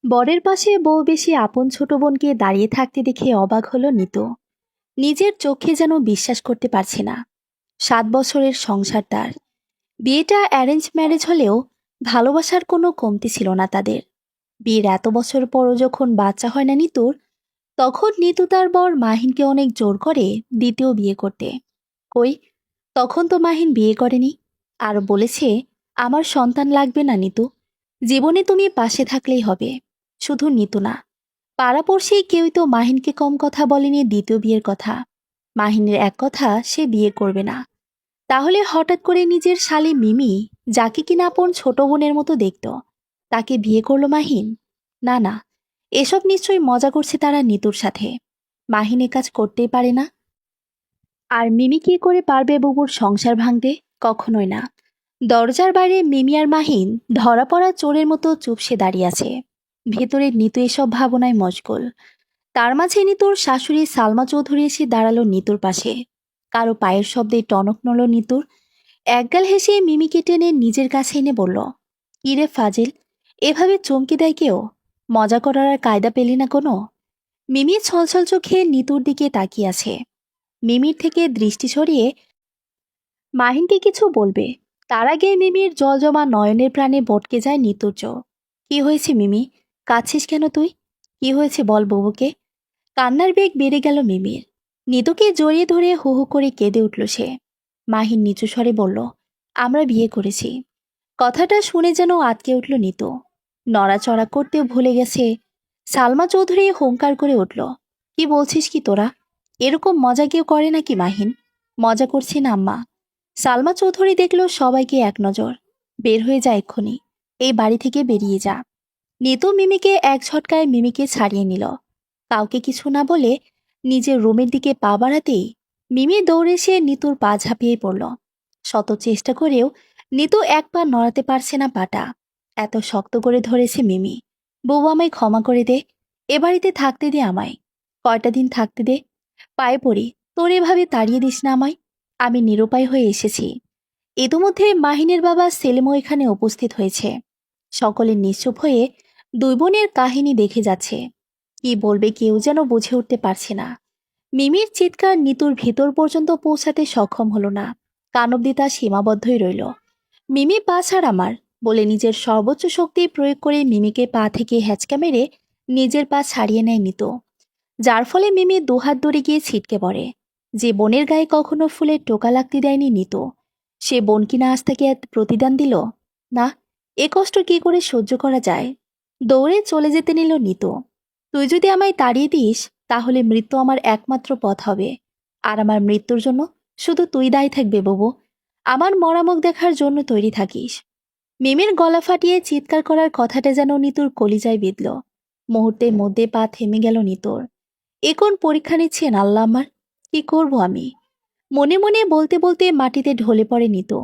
বরের পাশে বউ বেশি আপন ছোট বোনকে দাঁড়িয়ে থাকতে দেখে অবাক হলো নিতু। নিজের চোখে যেন বিশ্বাস করতে পারছে না। 7 বছরের সংসার তার। বিয়েটা অ্যারেঞ্জ ম্যারেজ হলেও ভালোবাসার কোনো কমতি ছিল না তাদের। বিয়ের এত বছর পরও যখন বাচ্চা হয় না নিতুর, তখন নিতু তার বর মাহিনকে অনেক জোর করে দ্বিতীয় বিয়ে করতে। কই, তখন তো মাহিন বিয়ে করেনি। আর বলেছে, আমার সন্তান লাগবে না নিতু, জীবনে তুমি পাশে থাকলেই হবে। শুধু নিতু না, পাড়াপড়শি কেউই তো মাহিনকে কম কথা বলেনি দ্বিতীয় বিয়ের কথা। মাহিনের এক কথা, সে বিয়ে করবে না। তাহলে হঠাৎ করে নিজের শালী মিমি, যাকে কিনা আপন ছোট বোনের মতো দেখত, তাকে বিয়ে করলো মাহিন? না না, এসব নিশ্চয়ই মজা করছে তারা নিতুর সাথে। মাহিন এ কাজ করতেই পারে না। আর মিমি কি করে পারবে বুবুর সংসার ভাঙতে? কখনোই না। দরজার বাইরে মিমি আর মাহিন ধরা পড়া চোরের মতো চুপসে দাঁড়িয়ে আছে। ভেতরে নিতু এসব ভাবনায় মশগুল। তার মাঝে নিতুর শাশুড়ি সালমা চৌধুরী এসে দাঁড়ালো নিতুর পাশে। কারো পায়ের শব্দে টনক নড়ল নিতুর। একগাল হেসে মিমিকে টেনে নিজের কাছে এনে বলল, কিরে ফাজিল, এভাবে চমকে দেয় কেউ? মজা করার আর কায়দা পেলি না কোনো? মিমি ছলছল চোখে নিতুর দিকে তাকিয়ে আছে। মিমির থেকে দৃষ্টি সরিয়ে মাহিনকে কিছু বলবে, তার আগে মিমির জলজমা নয়নের প্রাণে বটকে যায় নিতুর চোখ। কি হয়েছে মিমি, কাঁদছিস কেন তুই? কি হয়েছে বল বুবুকে। কান্নার বেগ বেড়ে গেল মিমির। নিতুকে জড়িয়ে ধরে হু হু করে কেঁদে উঠল সে। মাহিন নিচু স্বরে বলল, আমরা বিয়ে করেছি। কথাটা শুনে যেন আটকে উঠল নিতু। নড়াচড়া করতেও ভুলে গেছে। সালমা চৌধুরী হুংকার করে উঠল, কি বলছিস কি তোরা? এরকম মজা কেউ করে নাকি মাহিন? মজা করছি না আম্মা। সালমা চৌধুরী দেখল সবাইকে এক নজর। বের হয়ে যা এক্ষুনি, এই বাড়ি থেকে বেরিয়ে যা। নিতু মিমিকে এক ঝটকায় মিমিকে ছাড়িয়ে নিল। কাউকে কিছু না বলে নিজের রুমের দিকে পা বাড়াতেই মিমি দৌড়ে এসে নিতুর পা ঝাঁপিয়ে পড়ল। শত চেষ্টা করেও নিতু এক পা নড়াতে পারছে না পাটা। এত শক্ত করে ধরেছে মিমি। বউ, আমায় ক্ষমা করে দে, এ বাড়িতে থাকতে দে আমায়। কয়টা দিন থাকতে দে, পায়ে পড়ি, তোর এভাবে তাড়িয়ে দিস না আমায়। আমি নিরুপায় হয়ে এসেছি। ইতোমধ্যে মাহিনের বাবা সেলিমও এখানে উপস্থিত হয়েছে। সকলে নিশ্চুপ হয়ে দুই বোনের কাহিনী দেখে যাচ্ছে। কি বলবে কেউ যেন বুঝে উঠতে পারছে না। মিমির চিৎকার নিতুর ভিতর পর্যন্ত পৌঁছাতে সক্ষম হলো না। কান অব্দি তা সীমাবদ্ধই রইল। মিমি পা ছাড় আমার, বলে নিজের সর্বোচ্চ শক্তি প্রয়োগ করে মিমিকে পা থেকে হ্যাচকা মেরে নিজের পা ছাড়িয়ে নেয় নিতু। যার ফলে মিমি দুহাত দড়ে গিয়ে ছিটকে পড়ে। যে বোনের গায়ে কখনো ফুলের টোকা লাগতে দেয়নি নিতু, সে বোন কিনা আজ থেকে এত প্রতিদান দিল? না, এ কষ্ট কি করে সহ্য করা যায়। দৌড়ে চলে যেতে নিল নিতু। তুই যদি আমায় তাড়িয়ে দিস, তাহলে মৃত্যু আমার একমাত্র পথ হবে। আর আমার মৃত্যুর জন্য শুধু তুই দায়ী থাকবে বাবু। আমার মরামুখ দেখার জন্য তৈরি থাকিস। মিমির গলা ফাটিয়ে চিৎকার করার কথাটা যেন নিতুর কলিজায় বিঁধল। মুহূর্তের মধ্যে পা থেমে গেল নিতুর। এ কোন পরীক্ষা নিচ্ছেন আল্লাহ আমার? কি করব আমি? মনে মনে বলতে বলতে মাটিতে ঢলে পড়ে নিতু।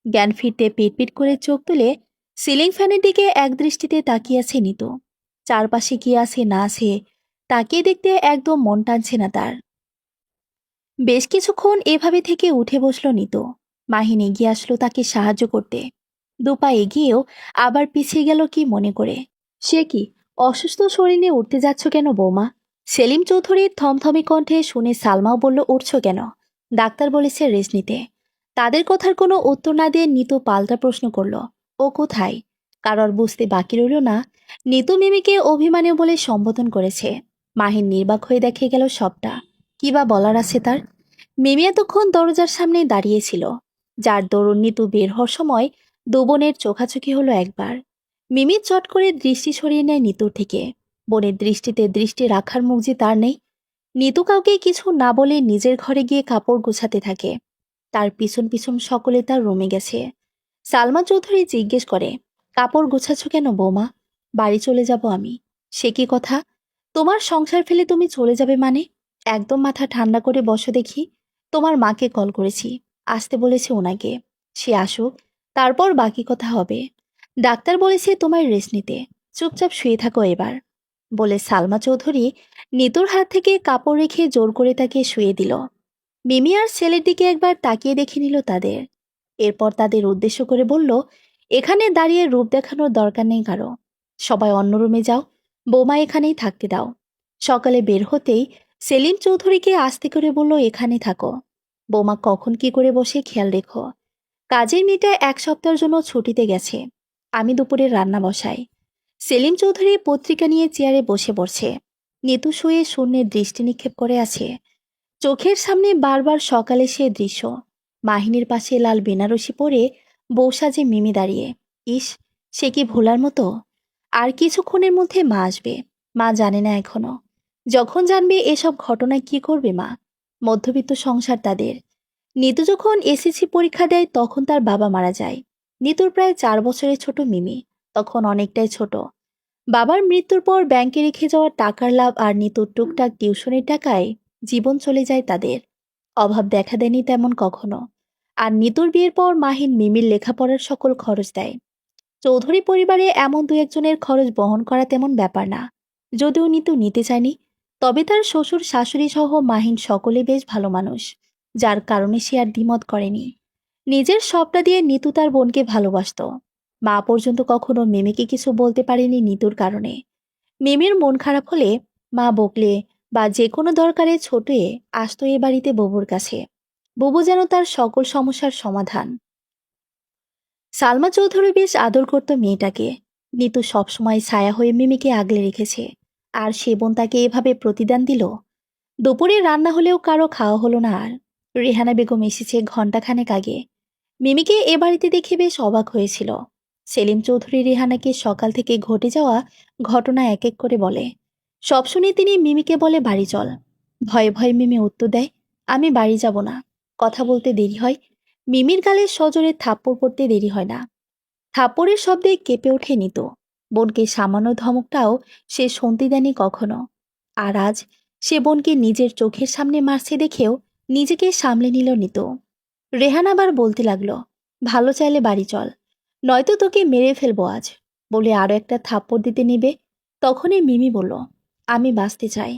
জ্ঞান ফিরতে পিটপিট করে চোখ তুলে সিলিং ফ্যানের দিকে একদৃষ্টিতে তাকিয়ে আছে নিতু। চারপাশে কি আছে না আছে তাকিয়ে দেখতে একদম মন টানছে না তার। বেশ কিছুক্ষণ এভাবে থেকে উঠে বসল নিতু। মাহিন এগিয়ে আসলো তাকে সাহায্য করতে। দুপা এগিয়েও আবার পিছিয়ে গেল কি মনে করে। সে কি, অসুস্থ শরীর নিয়ে উঠতে যাচ্ছ কেন বৌমা? সেলিম চৌধুরীর থমথমে কণ্ঠে শুনে সালমাও বলল, উঠছ কেন? ডাক্তার বলেছে রেস্ট নিতে। তাদের কথার কোনো উত্তর না দিয়ে নিতু পাল্টা প্রশ্ন করল, ও কোথায়? কারোর বুঝতে বাকি রইল না নিতু মিমিকে অভিমানী বলে সম্বোধন করেছে। মাহিন নির্বাক হয়ে দেখে গেল সবটা। কি বা বলার আছে তার? মিমি এতক্ষণ দরজার সামনে দাঁড়িয়েছিল। যার দরুন নিতু বের হওয়ার সময় দু বোনের চোখাচোখি হলো একবার। মিমি চট করে দৃষ্টি সরিয়ে নেয় নিতুর থেকে। বোনের দৃষ্টিতে দৃষ্টি রাখার মুখ যে তার নেই। নিতু কাউকে কিছু না বলে নিজের ঘরে গিয়ে কাপড় গোছাতে থাকে। তার পিছন পিছন সকলে তার রুমে গেছে। সালমা চৌধুরী জিজ্ঞেস করে, কাপড় গোছাচ্ছ কেন বৌমা? বাড়ি চলে যাব আমি। সে কি কথা? তোমার সংসার ফেলে তুমি চলে যাবে মানে? একদম মাথা ঠান্ডা করে বসো দেখি। তোমার মাকে কল করেছি, আসতে বলেছে ওনাকে। সে আসুক, তারপর বাকি কথা হবে। ডাক্তার বলেছে তোমায় রেস্ট নিতে। চুপচাপ শুয়ে থাকো এবার, বলে সালমা চৌধুরী নিতুর হাত থেকে কাপড় রেখে জোর করে তাকে শুয়ে দিল। মিমি আর ছেলের দিকে একবার তাকিয়ে দেখে নিল তাদের। এরপর তাদের উদ্দেশ্য করে বলল, এখানে দাঁড়িয়ে রূপ দেখানোর দরকার নেই কারো। সবাই অন্য রুমে যাও, বৌমা এখানেই থাকতে দাও। সকালে বের হতেই সেলিম চৌধুরীকে আস্তে করে বলল, এখানে থাকো। বৌমা কখন কি করে বসে খেয়াল রেখো। কাজের মেয়েটা 1 সপ্তাহের জন্য ছুটিতে গেছে। আমি দুপুরে রান্না বসাই। সেলিম চৌধুরী পত্রিকা নিয়ে চেয়ারে বসে পড়ছে। নিতু শুয়ে শূন্যের দৃষ্টি নিক্ষেপ করে আছে। চোখের সামনে বারবার সকালে সে দৃশ্য। মাহিনীর পাশে লাল বেনারসি পরে বউ সাজে মিমি দাঁড়িয়ে। ইস, সে কি ভোলার মতো। আর কিছুক্ষণের মধ্যে মা আসবে। মা জানে না এখনো। যখন জানবে এসব ঘটনায় কি করবে মা। মধ্যবিত্ত সংসার তাদের। নিতু যখন এসএসসি পরীক্ষা দেয় তখন তার বাবা মারা যায়। নিতুর প্রায় 4 বছরের ছোট মিমি তখন অনেকটাই ছোট। বাবার মৃত্যুর পর ব্যাংকে রেখে যাওয়ার টাকার লাভ আর নিতুর টুকটাক টিউশনের টাকায় জীবন চলে যায় তাদের। অভাব দেখা দেয়নি তেমন কখনো। আর নিতুর বিয়ের পর মাহিন মিমির লেখাপড়ার সকল খরচ দেয়। চৌধুরী পরিবারে এমন দু একজনের খরচ বহন করা তেমন ব্যাপার না। যদিও নিতু নিতে চায়নি, তবে তার শ্বশুর শাশুড়ি সহ মাহিন সকলে বেশ ভালো মানুষ, যার কারণে সে আর দ্বিমত করেনি। নিজের সবটা দিয়ে নিতু তার বোনকে ভালোবাসত। মা পর্যন্ত কখনো মিমিকে কিছু বলতে পারেনি নিতুর কারণে। মিমির মন খারাপ হলে, মা বকলে বা যে কোনো দরকারে ছোটে আসতো এ বাড়িতে বুবুর কাছে। বুবু যেন তার সকল সমস্যার সমাধান। সালমা চৌধুরী বেশ আদর করত মেয়েটাকে। নিতু সবসময় ছায়া হয়ে মিমিকে আগলে রেখেছে। আর সে বোন তাকে এভাবে প্রতিদান দিল। দুপুরে রান্না হলেও কারো খাওয়া হলো না আর। রেহানা বেগম এসেছে ঘণ্টাখানেক আগে। মিমিকে এ বাড়িতে দেখে বেশ অবাক হয়েছিল। সেলিম চৌধুরী রেহানাকে সকাল থেকে ঘটে যাওয়া ঘটনা এক এক করে বলে। সব শুনে তিনি মিমিকে বলে, বাড়ি চল। ভয়ে ভয়ে মিমি উত্তর দেয়, আমি বাড়ি যাব না। কথা বলতে দেরি হয়। মিমির গালে সজোরে থাপ্পড় পড়তে দেরি হয় না। থাপ্পড়ের শব্দে কেঁপে ওঠে নিত। বোনকে সামান্য ধমকটাও সে শুনতে দেয়নি কখনো। আর আজ সে বোনকে নিজের চোখের সামনে মারছে দেখেও নিজেকে সামলে নিল নিত। রেহান আবার বলতে লাগলো, ভালো চাইলে বাড়ি চল, নয়তো তোকে মেরে ফেলবো আজ, বলে আরো একটা থাপ্পড় দিতে নিবে। তখনই মিমি বলল, আমি বাঁচতে চাই।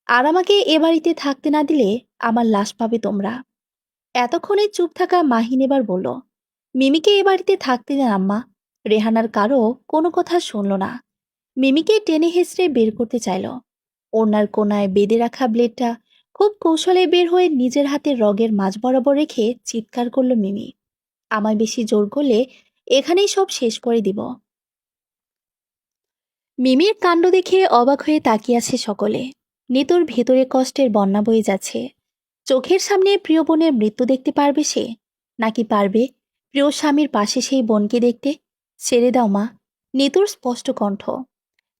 আর আমাকে এ বাড়িতে থাকতে না দিলে আমার লাশ পাবে তোমরা। এতক্ষণে চুপ থাকা মাহিন এবার বলল, মিমিকে এ বাড়িতে থাকতে দেন আম্মা। রেহানার কারো কোনো কথা শুনল না। মিমিকে টেনে হেঁচড়ে বের করতে চাইল। ওড়নার কোনায় বেঁধে রাখা ব্লেডটা খুব কৌশলে বের হয়ে নিজের হাতে রগের মাঝ বরাবর রেখে চিৎকার করল মিমি, আমায় বেশি জোর করলে এখানেই সব শেষ করে দিব। মিমির কাণ্ড দেখে অবাক হয়ে তাকিয়ে আছে সকলে। নিতুর ভেতরে কষ্টের বন্যা বয়ে যাচ্ছে। চোখের সামনে প্রিয় বোনের মৃত্যু দেখতে পারবে সে, নাকি পারবে প্রিয় স্বামীর পাশে সেই বোনকে দেখতে? ছেড়ে দাও মা। নিতুর স্পষ্ট কণ্ঠ।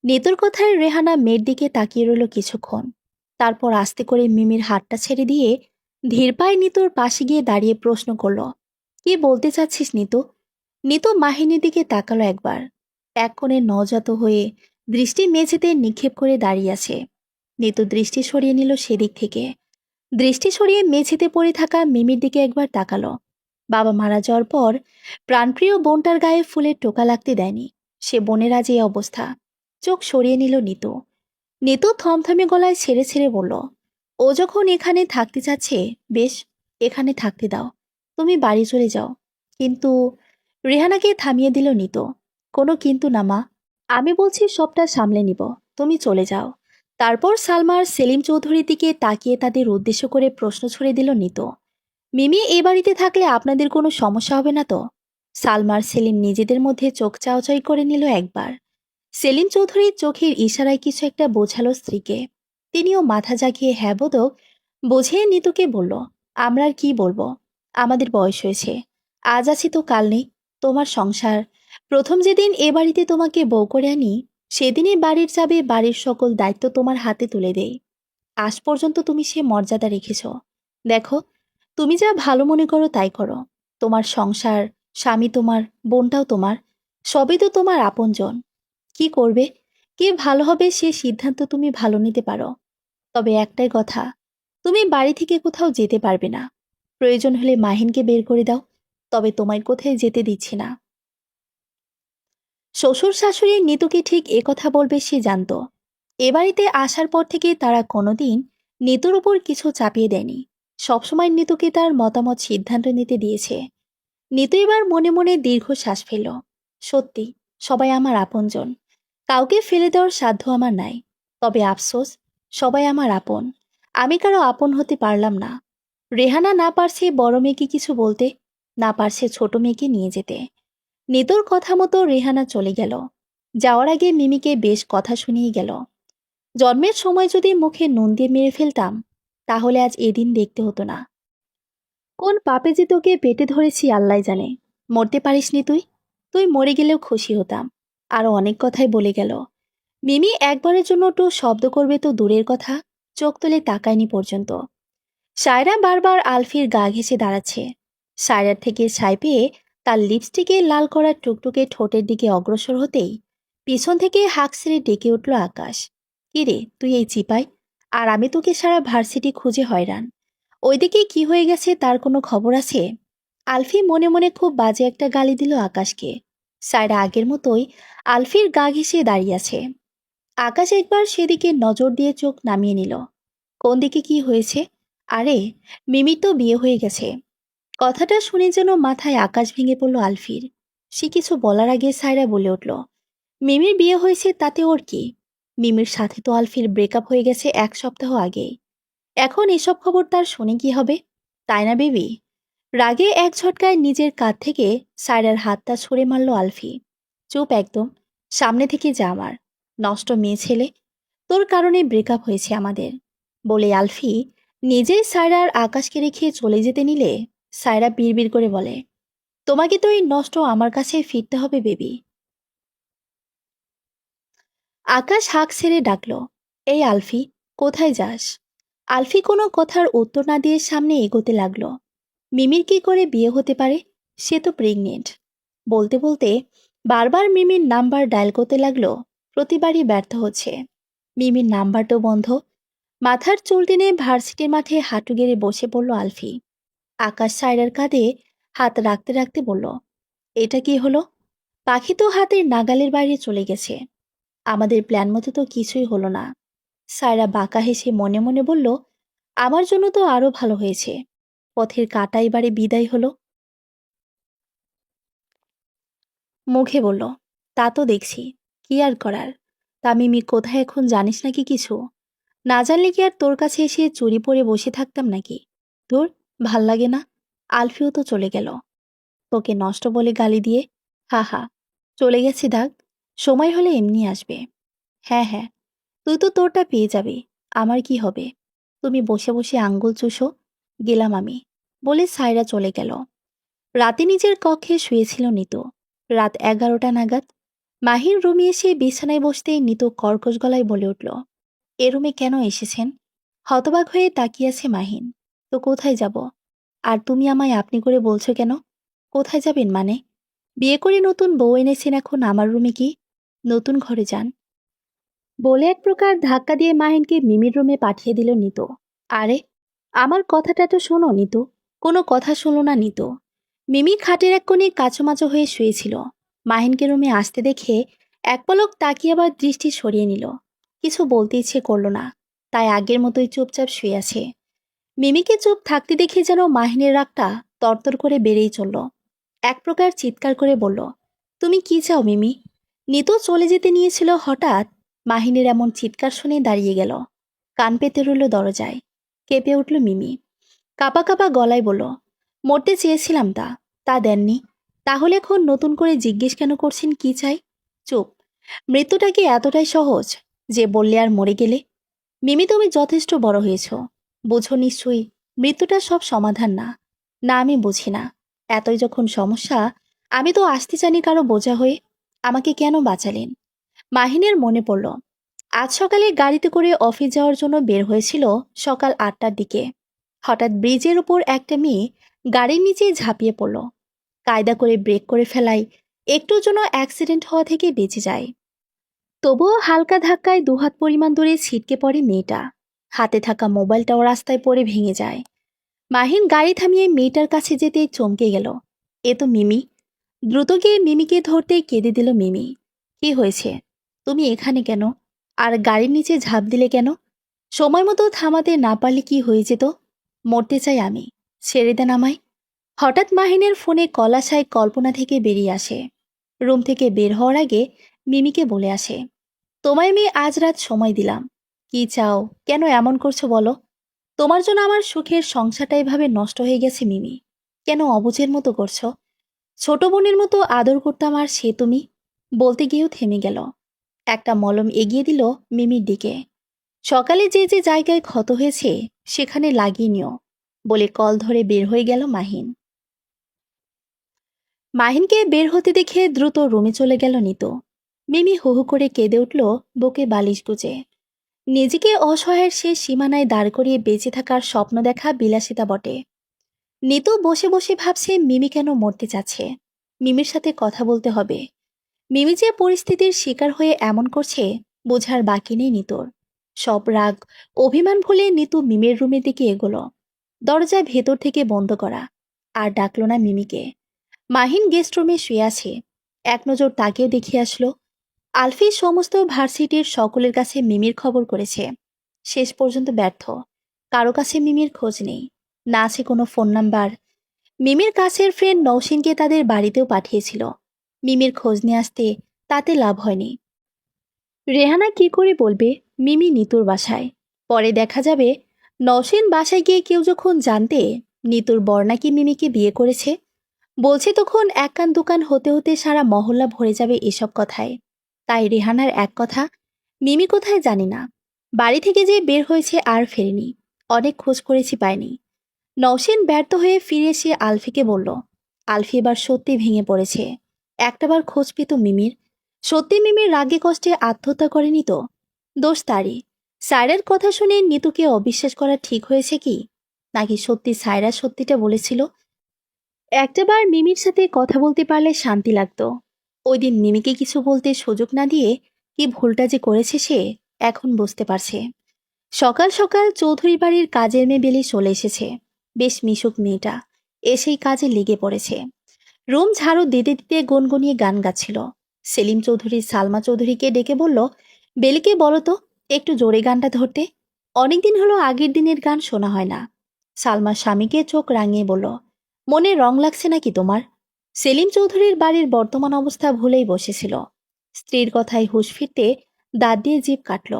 নিতুর কথায় রেহানা মেয়ের দিকে তাকিয়ে রইল কিছুক্ষণ। তারপর আস্তে করে মিমির হাতটা ছেড়ে দিয়ে ধীর পায়ে নিতুর পাশে গিয়ে দাঁড়িয়ে প্রশ্ন করল, কি বলতে চাচ্ছিস নিতু? নিতু মাহিনীর দিকে তাকালো একবার। এক কোণে নজাত হয়ে দৃষ্টি মেঝেতে নিক্ষেপ করে দাঁড়িয়ে আছে। নিতু দৃষ্টি সরিয়ে নিল সেদিক থেকে। দৃষ্টি সরিয়ে মেঝেতে পড়ে থাকা মিমির দিকে একবার তাকালো। বাবা মারা যাওয়ার পর প্রাণপ্রিয় বোনটার গায়ে ফুলের টোকা লাগতে দেয়নি। সে বোনের আজ এই অবস্থা। চোখ সরিয়ে নিল নিতু। নিতু থমথমে গলায় ছেড়ে ছেড়ে বলল, ও যখন এখানে থাকতে চাচ্ছে, বেশ, এখানে থাকতে দাও। তুমি বাড়ি চলে যাও। কিন্তু রেহানাকে থামিয়ে দিল নিতু। কোনো কিন্তু না মা, আমি বলছি সবটা সামলে নিব, তুমি চলে যাও। তারপর সালমা আর সেলিম চৌধুরীর দিকে তাকিয়ে তাদের উদ্দেশ্য করে প্রশ্ন ছুড়ে দিল নিতু, মিমি এ বাড়িতে থাকলে আপনাদের কোনো সমস্যা হবে না তো? সালমার সেলিম নিজেদের মধ্যে চোখ চাওয়াচাই করে নিল একবার। সেলিম চৌধুরীর চোখের ইশারায় কিছু একটা বোঝালো স্ত্রীকে। তিনিও মাথা জাগিয়ে হ্যাঁ বোধক বুঝিয়ে নিতুকে বলল, আমরা আর কি বলবো, আমাদের বয়স হয়েছে, আজ আছি তো কাল নেই। তোমার সংসার, প্রথম যেদিন এ বাড়িতে তোমাকে বউ করে আনি, সেদিনই বাড়ির চাবি, বাড়ির সকল দায়িত্ব তোমার হাতে তুলে দেই। আজ পর্যন্ত তুমি সে মর্যাদা রেখেছ। দেখো, তুমি যা ভালো মনে করো তাই করো। তোমার সংসার, স্বামী তোমার, বোনটাও তোমার, সবই তো তোমার আপনজন। কি করবে, কে ভালো হবে সে সিদ্ধান্ত তুমি ভালো নিতে পারো। তবে একটাই কথা, তুমি বাড়ি থেকে কোথাও যেতে পারবে না। প্রয়োজন হলে মাহিনকে বের করে দাও, তবে তোমায় কোথায় যেতে দিচ্ছি না। শ্বশুর শাশুড়ি নিতুকে ঠিক কথা বলবে সে জানত। এ বাড়িতে আসার পর থেকে তারা কোনোদিন নিতুর উপর কিছু চাপিয়ে দেয়নি। সবসময় নিতুকে তার মতামত সিদ্ধান্ত নিতে দিয়েছে। নিতু এবার মনে মনে দীর্ঘশ্বাস ফেলল। সত্যি, সবাই আমার আপনজন। কাউকে ফেলে দেওয়ার সাধ্য আমার নাই। তবে আফসোস, সবাই আমার আপন। আমি কারো আপন হতে পারলাম না। রেহানা না পারছে বড় মেয়েকে কিছু বলতে, না পারছে ছোট মেয়েকে নিয়ে যেতে। নিতুর কথা মতো রেহানা চলে গেল। যাওয়ার আগে মিমিকে বেশ কথা শুনিয়ে গেল। জন্মের সময় যদি মুখে নুন দিয়ে মেরে ফেলতাম, তাহলে আজ এদিন দেখতে হতো না। কোন পাপে যে তোকে পেটে ধরেছি আল্লাহ জানে। মরতে পারিসনি তুই। তুই মরে গেলেও খুশি হতাম। আরো অনেক কথাই বলে গেল। মিমি একবারের জন্য একটু শব্দ করবে তো দূরের কথা, চোখ তুলে তাকায়নি পর্যন্ত। সায়রা বারবার আলফির গা ঘেঁষে দাঁড়াচ্ছে। সায়রার থেকে ছাই পেয়ে তার লিপস্টিকে লাল করা টুকটুকে ঠোঁটের দিকে অগ্রসর হতেই পিছন থেকে হাঁক ছেড়ে ডেকে উঠল আকাশ। কিরে তুই এই চিপাই, আর আমি তোকে সারা ভার্সিটি খুঁজে হয়রান। ওইদিকে কি হয়ে গেছে তার কোনো খবর আছে? আলফি মনে মনে খুব বাজে একটা গালি দিল আকাশকে। সায়রা আগের মতোই আলফির গা ঘেঁষে দাঁড়িয়ে আছে। আকাশ একবার সেদিকে নজর দিয়ে চোখ নামিয়ে নিল। কোন দিকে কি হয়েছে? আরে, মিমির তো বিয়ে হয়ে গেছে। কথাটা শুনে যেন মাথায় আকাশ ভেঙে পড়ল আলফির। সে কিছু বলার আগে সায়রা বলে উঠল, মিমির বিয়ে হয়েছে তাতে ওর কি? মিমির সাথে তো আলফির ব্রেকআপ হয়ে গেছে 1 সপ্তাহ আগেই। এখন এসব খবর তার শুনে কি হবে? তাই না বেবি? রাগে এক ঝটকায় নিজের কাঁধ থেকে সায়রার হাতটা ছুঁড়ে মারল আলফি। চুপ একদম, সামনে থেকে যা আমার। নষ্ট মেয়ে ছেলে, তোর কারণে ব্রেকআপ হয়েছে আমাদের। বলে আলফি নিজেই সায়রার আকাশকে রেখে চলে যেতে নিলে সায়রা বিড়বিড় করে বলে, তোমাকে তো এই নষ্ট আমার কাছে ফিরতে হবে বেবি। আকাশ হাঁক ছেড়ে ডাকল, এই আলফি, কোথায় যাস? আলফি কোনো কথার উত্তর না দিয়ে সামনে এগোতে লাগলো। মিমির কি করে বিয়ে হতে পারে? সে তো প্রেগনেন্ট। বলতে বলতে বারবার মিমির নাম্বার ডায়াল করতে লাগলো। প্রতিবারই ব্যর্থ হচ্ছে। মিমির নাম্বার তো বন্ধ। মাথার চুল টেনে ভার্সিটির মাঠে হাঁটু গেড়ে বসে পড়ল আলফি। আকাশ সায়রার কাঁধে হাত রাখতে রাখতে বলল, এটা কি হলো? পাখি তো হাতের নাগালের বাইরে চলে গেছে। আমাদের প্ল্যান মতো তো কিছুই হলো না। সায়রা বাঁকা হেসে মনে মনে বলল, আমার জন্য তো আরো ভালো হয়েছে। পথের কাঁটা এবারে বিদায় হলো। মুখে বলল, তা তো দেখছি। কি আর করার। তা মিমি কোথায় এখন জানিস নাকি কিছু? না জানলে কি আর তোর কাছে এসে চুরি পরে বসে থাকতাম নাকি? ধুর, ভাল লাগে না। আলফিও তো চলে গেল তোকে নষ্ট বলে গালি দিয়ে। হা হা, চলে গেছে দাগ। সময় হলে এমনি আসবে। হ্যাঁ হ্যাঁ, তুই তো তোরটা পেয়ে যাবি। আমার কি হবে? তুমি বসে বসে আঙ্গুল চুষো। গেলাম আমি। বলে সায়রা চলে গেল। রাতে নিজের কক্ষে শুয়েছিল নিতু। রাত 11টা নাগাদ মাহির রুমে এসে বিছানায় বসতেই নিতু কর্কশ গলায় বলে উঠল, এ রুমে কেন এসেছেন? হতবাক হয়ে তাকিয়ে আছে মাহিন। তো কোথায় যাব? আর তুমি আমায় আপনি করে বলছো কেন? কোথায় যাবেন মানে? বিয়ে করে নতুন বউ এনেছেন, এখন আমার রুমে কি? নতুন ঘরে যান। বলে এক প্রকার ধাক্কা দিয়ে মাহিনকে মিমির রুমে পাঠিয়ে দিল নিতু। আরে, আমার কথাটা তো শোনো নিতু। কোনো কথা শুনল না নিতু। মিমি খাটের এক কোণে কাচুমাচু হয়ে শুয়েছিল। মাহিনকে রুমে আসতে দেখে এক পলক তাকিয়ে আবার দৃষ্টি সরিয়ে নিল। কিছু বলতে ইচ্ছে করল না, তাই আগের মতোই চুপচাপ শুয়ে আছে। মিমিকে চুপ থাকতে দেখে যেন মাহিনের রাগটা তরতর করে বেড়েই চলল। এক প্রকার চিৎকার করে বলল, তুমি কি চাও মিমি? নিতু চলে যেতে নিয়েছিল, হঠাৎ মাহিনের এমন চিৎকার শুনে দাঁড়িয়ে গেল। কান পেতে রইল দরজায়। কেঁপে উঠল মিমি। কাপা কাপা গলায় বলল, মরতে চেয়েছিলাম, তা তা দেননি। তাহলে এখন নতুন করে জিজ্ঞেস কেন করছেন কি চাই? চুপ। মৃত্যুটা কি এতটাই সহজ যে বললে আর মরে গেলে? মিমি, তুমি যথেষ্ট বড় হয়েছ। বুঝো নিশ্চয়ই মৃত্যুটা সব সমাধান না। না, আমি বুঝি না। এতই যখন সমস্যা, আমি তো আসতে চাইনি কারো বোঝা হয়ে। আমাকে কেন বাঁচালেন? মাহিনের মনে পড়ল, আজ সকালে গাড়িতে করে অফিস যাওয়ার জন্য বের হয়েছিল সকাল 8টার দিকে। হঠাৎ ব্রিজের উপর একটা মেয়ে গাড়ির নিচে ঝাঁপিয়ে পড়ল। কায়দা করে ব্রেক করে ফেলায় একটুর জন্য অ্যাক্সিডেন্ট হওয়া থেকে বেঁচে যায়। তবুও হালকা ধাক্কায় দুহাত পরিমাণ দূরে ছিটকে পড়ে মেয়েটা। হাতে থাকা মোবাইলটাও রাস্তায় পড়ে ভেঙে যায়। মাহিন গাড়ি থামিয়ে মেয়েটার কাছে যেতে চমকে গেল। এ তো মিমি। দ্রুত গিয়ে মিমিকে ধরতে কেঁদে দিল মিমি। কি হয়েছে? তুমি এখানে কেন? আর গাড়ির নিচে ঝাঁপ দিলে কেন? সময় মতো থামাতে না পারলে কি হয়ে যেত? মরতে চাই আমি, ছেড়ে দেন আমায়। হঠাৎ মাহিনের ফোনে কলাশায় কল্পনা থেকে বেরিয়ে আসে। রুম থেকে বের হওয়ার আগে মিমিকে বলে আসে, তোমায় আমি আজ রাত সময় দিলাম। কি চাও? কেন এমন করছো বলো? তোমার জন্য আমার সুখের সংসারটা এভাবে নষ্ট হয়ে গেছে মিমি। কেন অবুঝের মতো করছো? ছোট বোনের মতো আদর করতাম আর সে তুমি। বলতে গিয়েও থেমে গেল। একটা মলম এগিয়ে দিল মিমির দিকে। সকালে যে যে জায়গায় ক্ষত হয়েছে সেখানে লাগিয়ে নিও বলে কল ধরে বের হয়ে গেল মাহিন। মাহিনকে বের হতে দেখে দ্রুত রুমে চলে গেল নিতু। মিমি হু হু করে কেঁদে উঠল, বুকে বালিশ গুজে। নিজেকে অসহায়ের শেষ সীমানায় দাঁড় করিয়ে বেঁচে থাকার স্বপ্ন দেখা বিলাসিতা বটে। নিতু বসে বসে ভাবছে মিমি কেন মরতে চাচ্ছে। মিমির সাথে কথা বলতে হবে। মিমি যে পরিস্থিতির শিকার হয়ে এমন করছে বোঝার বাকি নেই নিতুর। সব রাগ অভিমান ভুলে নিতু মিমির রুমের দিকে এগোলো। দরজা ভেতর থেকে বন্ধ করা। আর ডাকলো না মিমিকে। মাহিন গেস্ট রুমে শুয়ে আছে। এক নজর তাকিয়ে দেখে আসলো আলফি সমস্ত ভার্সিটির সকলের কাছে মিমির খবর করেছে। শেষ পর্যন্ত ব্যর্থ। কারো কাছে মিমির খোঁজ নেই। না আছে কোনো ফোন নাম্বার। মিমির কাছের ফ্রেন্ড নৌসিনকে তাদের বাড়িতেও পাঠিয়েছিল মিমির খোঁজ নিয়ে আসতে, তাতে লাভ হয়নি। রেহানা কি করে বলবে মিমি নিতুর বাসায়? পরে দেখা যাবে নওশিন বাসায় গিয়ে কেউ যখন জানতে নিতুর বর নাকি মিমিকে বিয়ে করেছে, বলছে তখন এক কান দোকান হতে হতে সারা মহল্লা ভরে যাবে এসব কথায়। তাই রেহানার এক কথা, মিমি কোথায় জানি না। বাড়ি থেকে যে বের হয়েছে আর ফেরেনি। অনেক খোঁজ করেছি পাইনি। নওশিন ব্যর্থ হয়ে ফিরে এসে আলফিকে বলল, আলফি এবার সত্যি ভেঙে পড়েছে। একটাবার খোঁজ পেত মিমির। সত্যি মিমির রাগে কষ্টে আত্মহত্যা করেনি তো? দোষ তারই। সায়রার কথা শুনে নিতুকে অবিশ্বাস করা ঠিক হয়েছে কি? নাকি সত্যি সায়রা সত্যিটা বলেছিল? একটাবার মিমির সাথে কথা বলতে পারলে শান্তি লাগতো। ওই দিন মিমিকে কিছু বলতে সুযোগ না দিয়ে কি ভুলটা যে করেছে সে এখন বুঝতে পারছে। সকাল সকাল চৌধুরী বাড়ির কাজের মেয়ে বেলি চলে এসেছে। বেশ মিশুক মেয়েটা। এসেই কাজে লেগে পড়েছে। রুম ঝাড়ু দিতে দিতে গুনগুনিয়ে গান গাচ্ছিল। সেলিম চৌধুরী সালমা চৌধুরীকে ডেকে বলল, বেলিকে বলো তো একটু জোরে গানটা ধরতে। অনেকদিন হলো আগের দিনের গান শোনা হয় না। সালমা স্বামীকে চোখ রাঙিয়ে বলল, মনে রং লাগছে নাকি তোমার? সেলিম চৌধুরীর বাড়ির বর্তমান অবস্থা ভুলেই বসেছিল। স্ত্রীর কথায় হুঁশ ফিরতে দাঁত দিয়ে জিভ কাটল।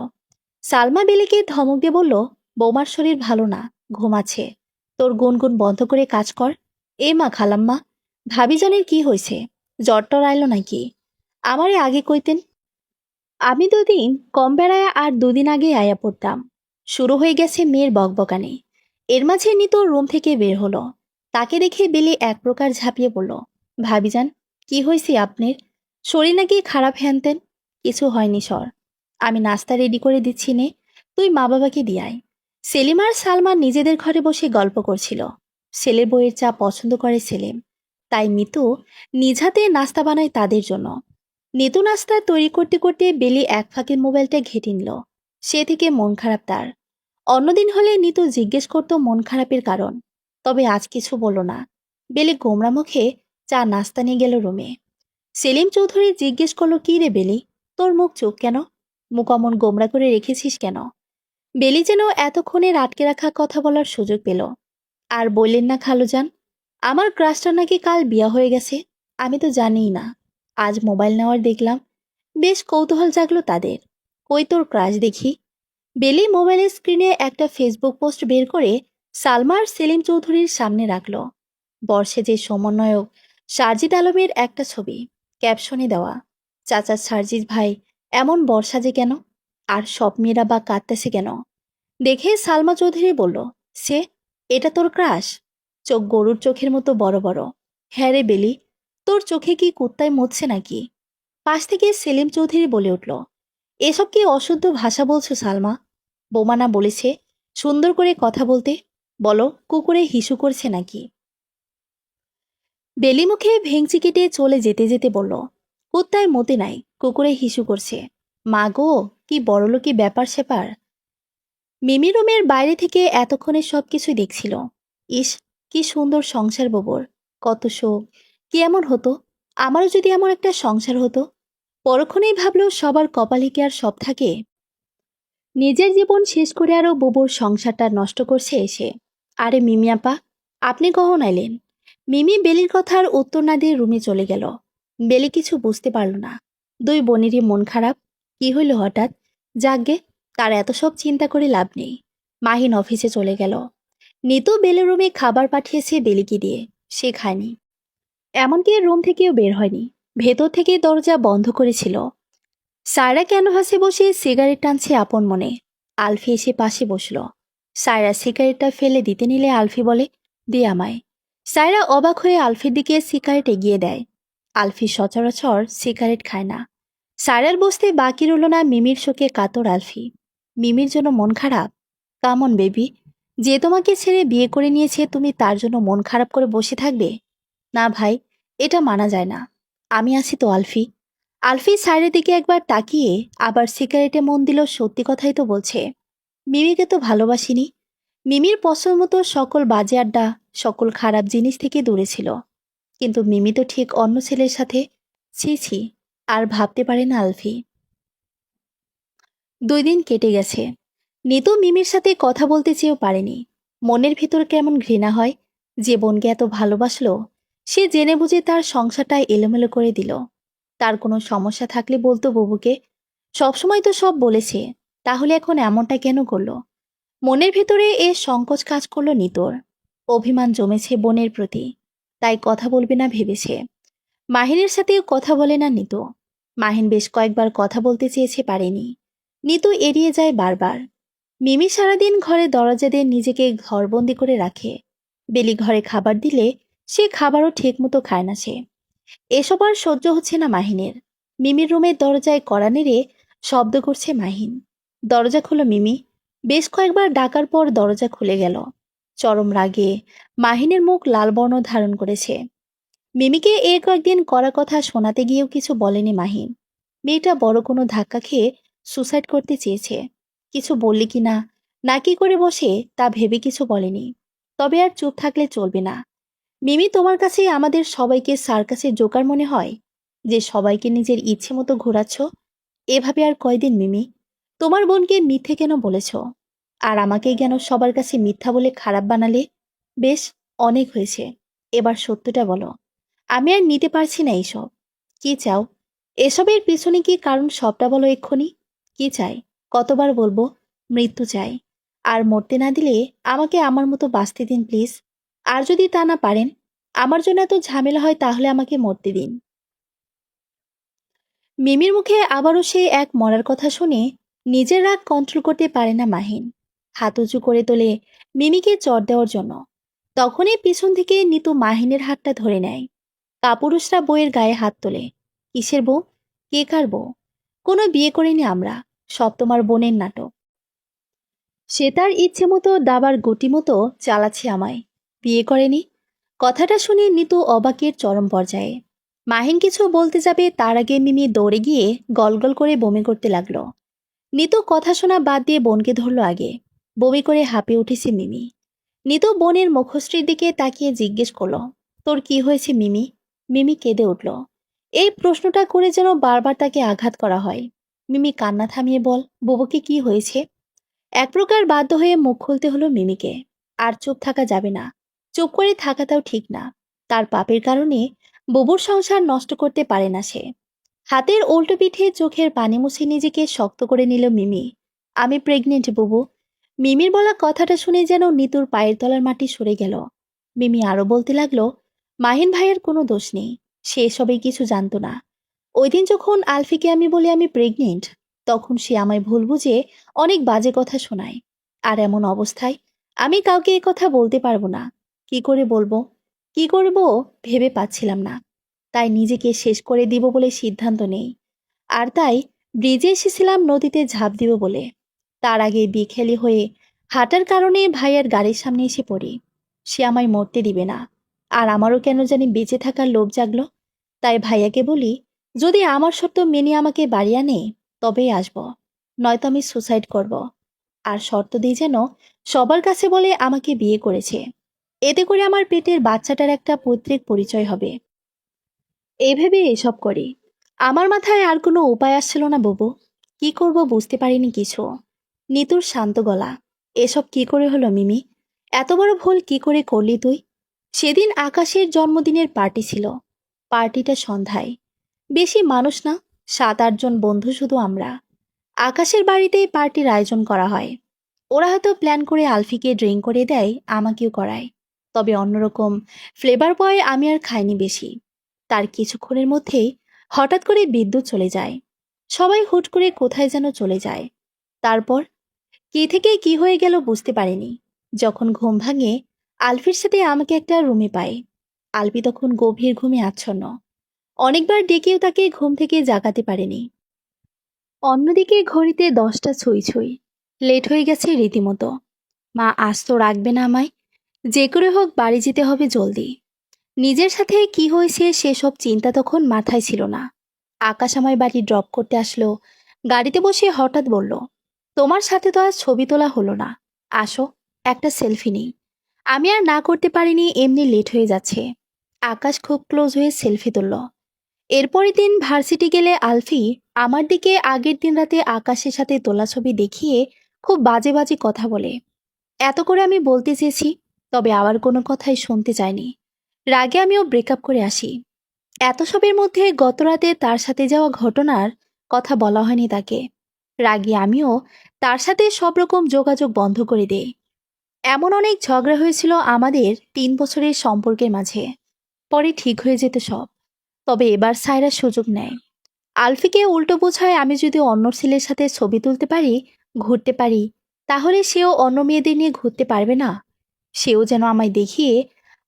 সালমা বেলিকে ধমক দিয়ে বলল, বৌমার শরীর ভালো না, ঘুমাচ্ছে। তোর গুনগুন বন্ধ করে কাজ কর। এ মা খালাম্মা, ভাবিজানের কি হয়েছে? জ্বর টর আইলো নাকি? আমারে আগে কইতেন। আমি দুদিন কম বেড়ায় আর দুদিন আগে আয়া পড়তাম। শুরু হয়ে গেছে মেয়ের বকবকানি। এর মাঝে নিতো রুম থেকে বের হলো। তাকে দেখে বেলি এক প্রকার ঝাঁপিয়ে পড়ল। ভাবিজান, কি হয়েছে আপনার? শরীর নাকি খারাপ হ্যানতেন? কিছু হয়নি সর। আমি নাস্তা রেডি করে দিচ্ছি নে, তুই মা বাবাকে দিয়াই। সেলিম আর সালমা নিজেদের ঘরে বসে গল্প করছিল। ছেলের বইয়ের চা পছন্দ করে সেলিম। তাই মিতু নিজ হাতে নাস্তা বানায় তাদের জন্য। নিতু নাস্তা তৈরি করতে করতে বেলি এক ফাঁকে মোবাইলটা ঘেঁটে নিল। সে থেকে মন খারাপ তার। অন্যদিন হলে নিতু জিজ্ঞেস করত মন খারাপের কারণ। তবে আজ কিছু বলল না। বেলি গোমরা মুখে চা নাস্তা নিয়ে গেল রুমে। সেলিম চৌধুরী জিজ্ঞেস করলো, কি রে বেলি, তোর মুখ চুপ কেন? মুখ অমন গোমরা করে রেখেছিস কেন? বেলি যেন এতক্ষণের আটকে রাখা কথা বলার সুযোগ পেল। আর বললেন না খালুজান, আমার ক্রাশটা নাকি কাল বিয়া হয়ে গেছে। আমি তো জানিই না। আজ মোবাইল নেওয়ার দেখলাম। বেশ কৌতূহল জাগলো তাদের। কই তোর ক্রাশ দেখি। বেলি মোবাইলের স্ক্রিনে একটা ফেসবুক পোস্ট বের করে সালমা আর সেলিম চৌধুরীর সামনে রাখল। বর্ষে যে সমন্বয়ক সার্জিদ আলমের একটা ছবি। ক্যাপশনে দেওয়া, চাচা সার্জিদ ভাই এমন বর্ষা যে কেন? আর সব মেয়েরা বা কাঁদতেছে কেন? দেখে সালমা চৌধুরী বলল, সে এটা তোর ক্রাশ? চোখ গরুর চোখের মতো বড় বড়। হ্যাঁ রে বেলি, তোর চোখে কি কুত্তায় মুতছে নাকি? পাশ থেকে সেলিম চৌধুরী বলে উঠল, এসব কি অশুদ্ধ ভাষা বলছো সালমা? বোমানা বলেছে সুন্দর করে কথা বলতে। বলো কুকুরে হিসু করছে নাকি? বেলি মুখে ভেংচি কেটে চলে যেতে যেতে বলল, কুত্তায় মতে নাই, কুকুরে হিসু করছে। মা গো, কি বড়লোকি ব্যাপার স্যাপার। মিমি রুমের বাইরে থেকে এতক্ষণে সবকিছুই দেখছিল। ইস, কি সুন্দর সংসার ববর। কত শোক। কি এমন হতো আমারও যদি এমন একটা সংসার হতো। পরক্ষণেই ভাবলো সবার কপালে কি আর সব থাকে? নিজের জীবন শেষ করে আরও ববুর সংসারটা নষ্ট করছে এসে। আরে মিমি আপা, আপনি কখন এলেন? মিমি বেলির কথার উত্তর না দিয়ে রুমে চলে গেল। বেলি কিছু বুঝতে পারল না। দুই বোনেরই মন খারাপ। কি হইল হঠাৎ? যাকগে, তার এত সব চিন্তা করে লাভ নেই। মাহিন অফিসে চলে গেল। নিতু বেলের রুমে খাবার পাঠিয়েছে বেলিকে দিয়ে, সে খায়নি। এমনকি রুম থেকেও বের হয়নি, ভেতর থেকে দরজা বন্ধ করেছিল। সায়রা ক্যানভাসে বসে সিগারেট টানছে আপন মনে। আলফি এসে পাশে বসল। সায়রা সিগারেটটা ফেলে দিতে নিলে আলফি বলে, দে আমায়। সায়রা অবাক হয়ে আলফির দিকে সিগারেট এগিয়ে দেয়। আলফি সচরাচর সিগারেট খায় না। সায়রার বসতে বাকি রইল না মিমির শোকে কাতর আলফি। মিমির জন্য মন খারাপ? কামন বেবি, যে তোমাকে ছেড়ে বিয়ে করে নিয়েছে তুমি তার জন্য মন খারাপ করে বসে থাকবে? না ভাই, এটা মানা যায় না। আমি আছি তো আলফি। আলফি সাইডের দিকে একবার তাকিয়ে আবার সিগারেটে মন দিল। সত্যি কথাই তো বলছে। মিমিকে তো ভালোবাসিনি। মিমির পছন্দ মতো সকল বাজে আড্ডা, সকল খারাপ জিনিস থেকে দূরে ছিল। কিন্তু মিমি তো ঠিক অন্য ছেলের সাথে। ছি ছি, আর ভাবতে পারে না আলফি। 2 দিন কেটে গেছে। নিতু মিমির সাথে কথা বলতে চেয়েও পারেনি। মনের ভিতর কেমন ঘৃণা হয়। যে বোনকে এত ভালোবাসলো, সে জেনে বুঝে তার সংসারটা এলোমেলো করে দিল। তার কোনো সমস্যা থাকলে বলতো বুবুকে। সবসময় তো সব বলেছে, তাহলে এখন এমনটা কেন করলো? মনের ভিতরে এ সংকোচ কাজ করলো নিতোর। অভিমান জমেছে বোনের প্রতি, তাই কথা বলবে না ভেবেছে। মাহিনের সাথেও কথা বলে না নিতু। মাহিন বেশ কয়েকবার কথা বলতে চেয়েছে, পারেনি। নিতু এড়িয়ে যায় বারবার। মিমি সারাদিন ঘরে দরজা দিয়ে নিজেকে ঘরবন্দি করে রাখে। বেলি ঘরে খাবার দিলে সে খাবারও ঠিকমতো খায় না সে। এসব আর সহ্য হচ্ছে না মাহিনের। মিমির রুমের দরজায় কড়া নেড়ে শব্দ করছে মাহিন। দরজা খুলো মিমি। বেশ কয়েকবার ডাকার পর দরজা খুলে গেল। চরম রাগে মাহিনের মুখ লাল বর্ণ ধারণ করেছে। মিমিকে কয়েকদিন কড়া কথা শোনাতে গিয়েও কিছু বলেনি মাহিন। মেয়েটা বড় কোনো ধাক্কা খেয়ে সুসাইড করতে চেয়েছে। কিছু বললি কি না, না কি করে বসে তা ভেবে কিছু বলেনি। তবে আর চুপ থাকলে চলবে না। মিমি, তোমার কাছে আমাদের সবাইকে সার্কাসের জোকার মনে হয়, যে সবাইকে নিজের ইচ্ছে মতো ঘোরাচ্ছ? এভাবে আর কয়দিন মিমি? তোমার বোনকে মিথ্যে কেন বলেছ? আর আমাকে কেন সবার কাছে মিথ্যা বলে খারাপ বানালে? বেশ, অনেক হয়েছে। এবার সত্যটা বলো। আমি আর নিতে পারছি না এইসব। কি চাও? এসবের পিছনে কি কারণ সবটা বলো এক্ষুনি। কি চাই? কতবার বলবো? মৃত্যু চাই। আর মরতে না দিলে আমাকে আমার মতো বাঁচতে দিন প্লিজ। আর যদি তা না পারেন, আমার জন্য এত ঝামেলা হয়, তাহলে আমাকে মরতে দিন। মিমির মুখে আবারও সে এক মরার কথা শুনে নিজের রাগ কন্ট্রোল করতে পারে না মাহিন। হাত উঁচু করে তোলে মিমিকে চড় দেওয়ার জন্য। তখনই পিছন থেকে নিতু মাহিনের হাতটা ধরে নেয়। কাপুরুষরা বউয়ের গায়ে হাত তোলে। কিসের বউ? কে কার বউ? কোনো বিয়ে করিনি আমরা। সব তোমার বোনের নাটক। সে তার ইচ্ছে মতো দাবার গুটি মতো চালাচ্ছে আমায়। বিয়ে করেনি? কথাটা শুনে নিতু অবাকের চরম পর্যায়ে। মাহিন কিছু বলতে যাবে তার আগে মিমি দৌড়ে গিয়ে গলগল করে বমি করতে লাগলো। নিতু কথা শোনা বাদ দিয়ে বোনকে ধরল আগে। বমি করে হাঁপিয়ে উঠেছে মিমি। নিতু বোনের মুখশ্রীর দিকে তাকিয়ে জিজ্ঞেস করলো, তোর কি হয়েছে মিমি? মিমি কেঁদে উঠল। এই প্রশ্নটা করে যেন বারবার তাকে আঘাত করা হয়। মিমি কান্না থামিয়ে বল, বুবুকে কি হয়েছে? এক প্রকার বাধ্য হয়ে মুখ খুলতে হলো মিমিকে। আর চুপ থাকা যাবে না। চুপ করে থাকাটাও ঠিক না। তার পাপের কারণে বুবুর সংসার নষ্ট করতে পারে না সে। হাতের উল্টো পিঠে চোখের পানি মুছে নিজেকে শক্ত করে নিল মিমি। আমি প্রেগনেন্ট বুবু। মিমির বলা কথাটা শুনে যেন নিতুর পায়ের তলার মাটি সরে গেল। মিমি আরো বলতে লাগলো, মাহিন ভাইয়ের কোনো দোষ নেই। সে এসবের কিছু জানতো না। ওই দিন যখন আলফিকে আমি বলি আমি প্রেগনেন্ট, তখন সে আমায় ভুল বুঝে অনেক বাজে কথা শোনায়। আর এমন অবস্থায় আমি কাউকে এ কথা বলতে পারবো না। কি করে বলবো? কি করব ভেবে পাচ্ছিলাম না। তাই নিজেকে শেষ করে দিব বলে সিদ্ধান্ত নেই। আর তাই ব্রিজে এসেছিলাম নদীতে ঝাঁপ দিব বলে। তার আগে বিখেলি হয়ে হাঁটার কারণে ভাইয়ের গাড়ির সামনে এসে পড়ি। সে আমায় মরতে দিবে না। আর আমারও কেন জানি বেঁচে থাকার লোভ জাগলো। তাই ভাইয়াকে বলি, যদি আমার শর্ত মেনে আমাকে বাড়ি আনে তবেই আসব, নয়তো আমি সুসাইড করব। আর শর্ত দিই যেন সবার কাছে বলে আমাকে বিয়ে করেছে। এতে করে আমার পেটের বাচ্চাটার একটা পৈতৃক পরিচয় হবে। এই ভেবে এসব করি। আমার মাথায় আর কোনো উপায় আসছিল না বুবু। কি করব বুঝতে পারিনি কিছু। নিতুর শান্ত গলা, এসব কি করে হলো মিমি? এত বড় ভুল কি করে করলি তুই? সেদিন আকাশের জন্মদিনের পার্টি ছিল। পার্টিটা সন্ধ্যায়। বেশি মানুষ না, 7-8 জন বন্ধু শুধু আমরা। আকাশের বাড়িতেই পার্টির আয়োজন করা হয়। ওরা হয়তো প্ল্যান করে আলফিকে ড্রিঙ্ক করে দেয়, আমাকেও করায়। তবে অন্যরকম ফ্লেভার বয় আমি আর খাইনি বেশি। তার কিছুক্ষণের মধ্যেই হঠাৎ করে বিদ্যুৎ চলে যায়। সবাই হুট করে কোথায় যেন চলে যায়। তারপর কি থেকে কি হয়ে গেল বুঝতে পারিনি। যখন ঘুম ভাঙে, আলফির সাথে আমাকে একটা রুমে পাই। আলফি তখন গভীর ঘুমে আচ্ছন্ন। অনেকবার ডেকেও তাকে ঘুম থেকে জাগাতে পারেনি। অন্যদিকে ঘড়িতে 10টা ছুঁই ছুঁই। লেট হয়ে গেছে রীতিমতো। মা আজ তো রাখবে না আমায়। যে করে হোক বাড়ি যেতে হবে জলদি। নিজের সাথে কি হয়েছে সেসব চিন্তা তখন মাথায় ছিল না। আকাশ আমায় বাড়ি ড্রপ করতে আসলো। গাড়িতে বসে হঠাৎ বলল, তোমার সাথে তো আজ ছবি তোলা হলো না, আসো একটা সেলফি নেই। আমি আর না করতে পারিনি, এমনি লেট হয়ে যাচ্ছে। আকাশ খুব ক্লোজ হয়ে সেলফি তুলল। এরপরের দিন ভার্সিটি গেলে আলফি আমার দিকে আগের দিন রাতে আকাশের সাথে তোলা ছবি দেখিয়ে খুব বাজে বাজে কথা বলে। এত করে আমি বলতে চেয়েছি, তবে আবার কোনো কথাই শুনতে চাইনি। রাগে আমিও ব্রেকআপ করে আসি। এত সবের মধ্যে গত রাতে তার সাথে যাওয়া ঘটনার কথা বলা হয়নি তাকে। রাগে আমিও তার সাথে সব রকম যোগাযোগ বন্ধ করে দেই। এমন অনেক ঝগড়া হয়েছিল আমাদের 3 বছরের সম্পর্কের মাঝে। পরে ঠিক হয়ে যেত সব। তবে এবার সায়রা সুযোগ নেয়। আলফিকে উল্টো বোঝায় আমি যদি অন্য ছেলের সাথে ছবি তুলতে পারি, ঘুরতে পারি, তাহলে সেও অন্য মেয়েদের নিয়ে ঘুরতে পারবে না। সেও যেন আমায় দেখিয়ে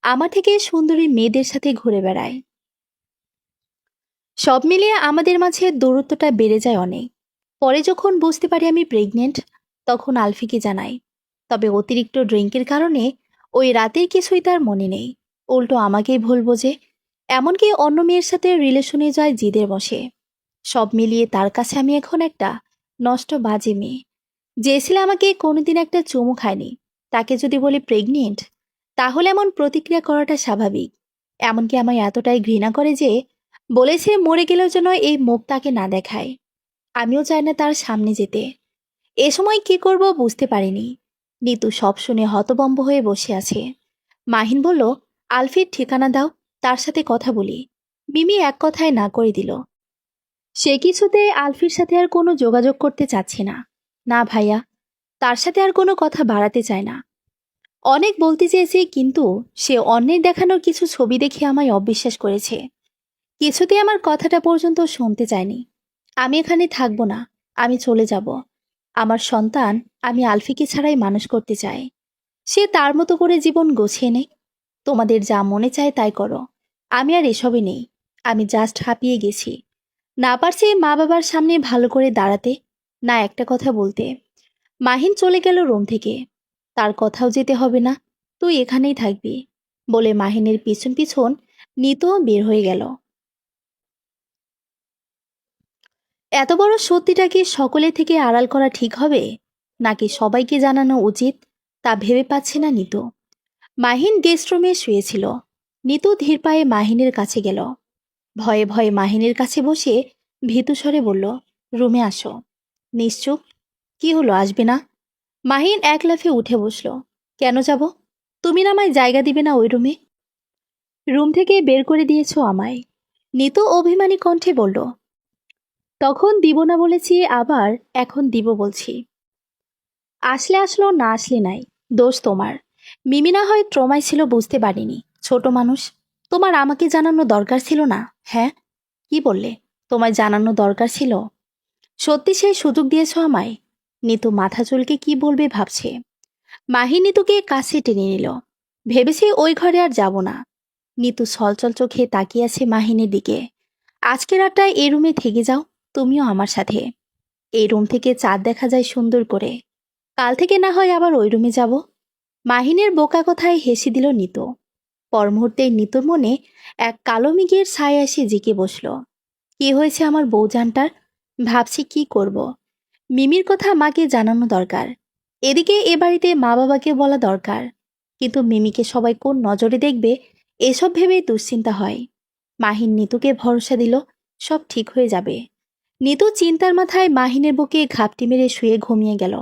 আমার থেকে সুন্দরী মেয়েদের সাথে ঘুরে বেড়ায়। সব মিলিয়ে আমাদের মাঝে দূরত্বটা বেড়ে যায় অনেক। পরে যখন বুঝতে পারি আমি প্রেগনেন্ট, তখন আলফিকে জানাই। তবে অতিরিক্ত ড্রিঙ্কের কারণে ওই রাতের কিছুই তার মনে নেই। উল্টো আমাকেই ভুল বোঝে। এমনকি অন্য মেয়ের সাথে রিলেশনে যায় জিদের বসে। সব মিলিয়ে তার কাছে আমি এখন একটা নষ্ট বাজে মেয়ে। যে ছেলে আমাকে কোনোদিন একটা চুমু খায়নি, তাকে যদি বলি প্রেগনেন্ট, তাহলে এমন প্রতিক্রিয়া করাটা স্বাভাবিক। এমনকি আমায় এতটাই ঘৃণা করে যে বলেছে মরে গেলেও যেন এই মুখ তাকে না দেখায়। আমিও চাই না তার সামনে যেতে। এ সময় কি করব বুঝতে পারিনি। নিতু সব শুনে হতবম্ব হয়ে বসে আছে। মাহিন বলল, আলফির ঠিকানা দাও, তার সাথে কথা বলি। মিমি এক কথায় না করে দিল। সে কিছুতে আলফির সাথে আর কোনো যোগাযোগ করতে চাচ্ছে না। না ভাইয়া, তার সাথে আর কোনো কথা বাড়াতে চায় না। অনেক বলতে চেয়েছে, কিন্তু সে অন্যের দেখানোর কিছু ছবি দেখে আমায় অবিশ্বাস করেছে। কিছুতে আমার কথাটা পর্যন্ত শুনতে চায়নি। আমি এখানে থাকবো না, আমি চলে যাব। আমার সন্তান আমি আলফিকে ছাড়াই মানুষ করতে চাই। সে তার মতো করে জীবন গোছিয়ে নেই। তোমাদের যা মনে চায় তাই করো। আমি আর এসবে নেই। আমি জাস্ট হাঁপিয়ে গেছি। না পারছি মা বাবার সামনে ভালো করে দাঁড়াতে, না একটা কথা বলতে। মাহিন চলে গেল রুম থেকে। তার কথাও যেতে হবে না, তুই এখানেই থাকবি বলে মাহিনের পিছন পিছন নিতও বের হয়ে গেল। এত বড় সত্যিটা কি সকলের থেকে আড়াল করা ঠিক হবে, নাকি সবাইকে জানানো উচিত, তা ভেবে পাচ্ছে না নিতু। মাহিন গেস্ট রুমে শুয়েছিল। নিতু ধীর পায়ে মাহিনের কাছে গেল। ভয়ে ভয়ে মাহিনের কাছে বসে ভীতু স্বরে বলল, রুমে আসো। নিশ্চুপ। কি হলো, আসবে না? মাহিন এক লাফে উঠে বসল। কেন যাব? তুমি না আমায় জায়গা দিবে না ওই রুমে? রুম থেকে বের করে দিয়েছো আমায়। নিতু অভিমানী কণ্ঠে বলল, তখন দিব না বলেছি, আবার এখন দিব বলছি। আসলে আসলো, না আসলে নাই। দোষ তোমার। মিমি না হয় ট্রমায় ছিল, বুঝতে পারিনি। ছোট মানুষ। তোমার আমাকে জানানো দরকার ছিল না? হ্যাঁ, কি বললে? তোমায় জানানো দরকার ছিল? সত্যি সেই সুযোগ দিয়েছ আমায়? নিতু মাথা চুলকে কি বলবে ভাবছে। মাহি নিতুকে কাছে টেনে নিল। ভেবেছি ওই ঘরে আর যাব না। নিতু ছলছল চোখে তাকিয়ে আছে মাহিনের দিকে। আজকে রাতটা এই রুমে থেকে যাও, তুমিও আমার সাথে। এই রুম থেকে চাঁদ দেখা যায় সুন্দর করে। কাল থেকে না হয় আবার ওই রুমে যাব। মাহিনের বোকা কথায় হেসে দিল নিতু। পর মুহূর্তে নিতুর মনে এক কালো মেঘের ছায়া এসে জিকে বসল। কি হয়েছে আমার বউজানটার? ভাবছি কি করব। মিমির কথা মাকে জানানো দরকার। এদিকে এ বাড়িতে মা বাবাকে বলা দরকার। কিন্তু মিমিকে সবাই কোন নজরে দেখবে, এসব ভেবেই দুশ্চিন্তা হয়। মাহিন নিতুকে ভরসা দিল, সব ঠিক হয়ে যাবে। নিতু চিন্তার মাথায় মাহিনের বুকে ঘাপটি মেরে শুয়ে ঘুমিয়ে গেল।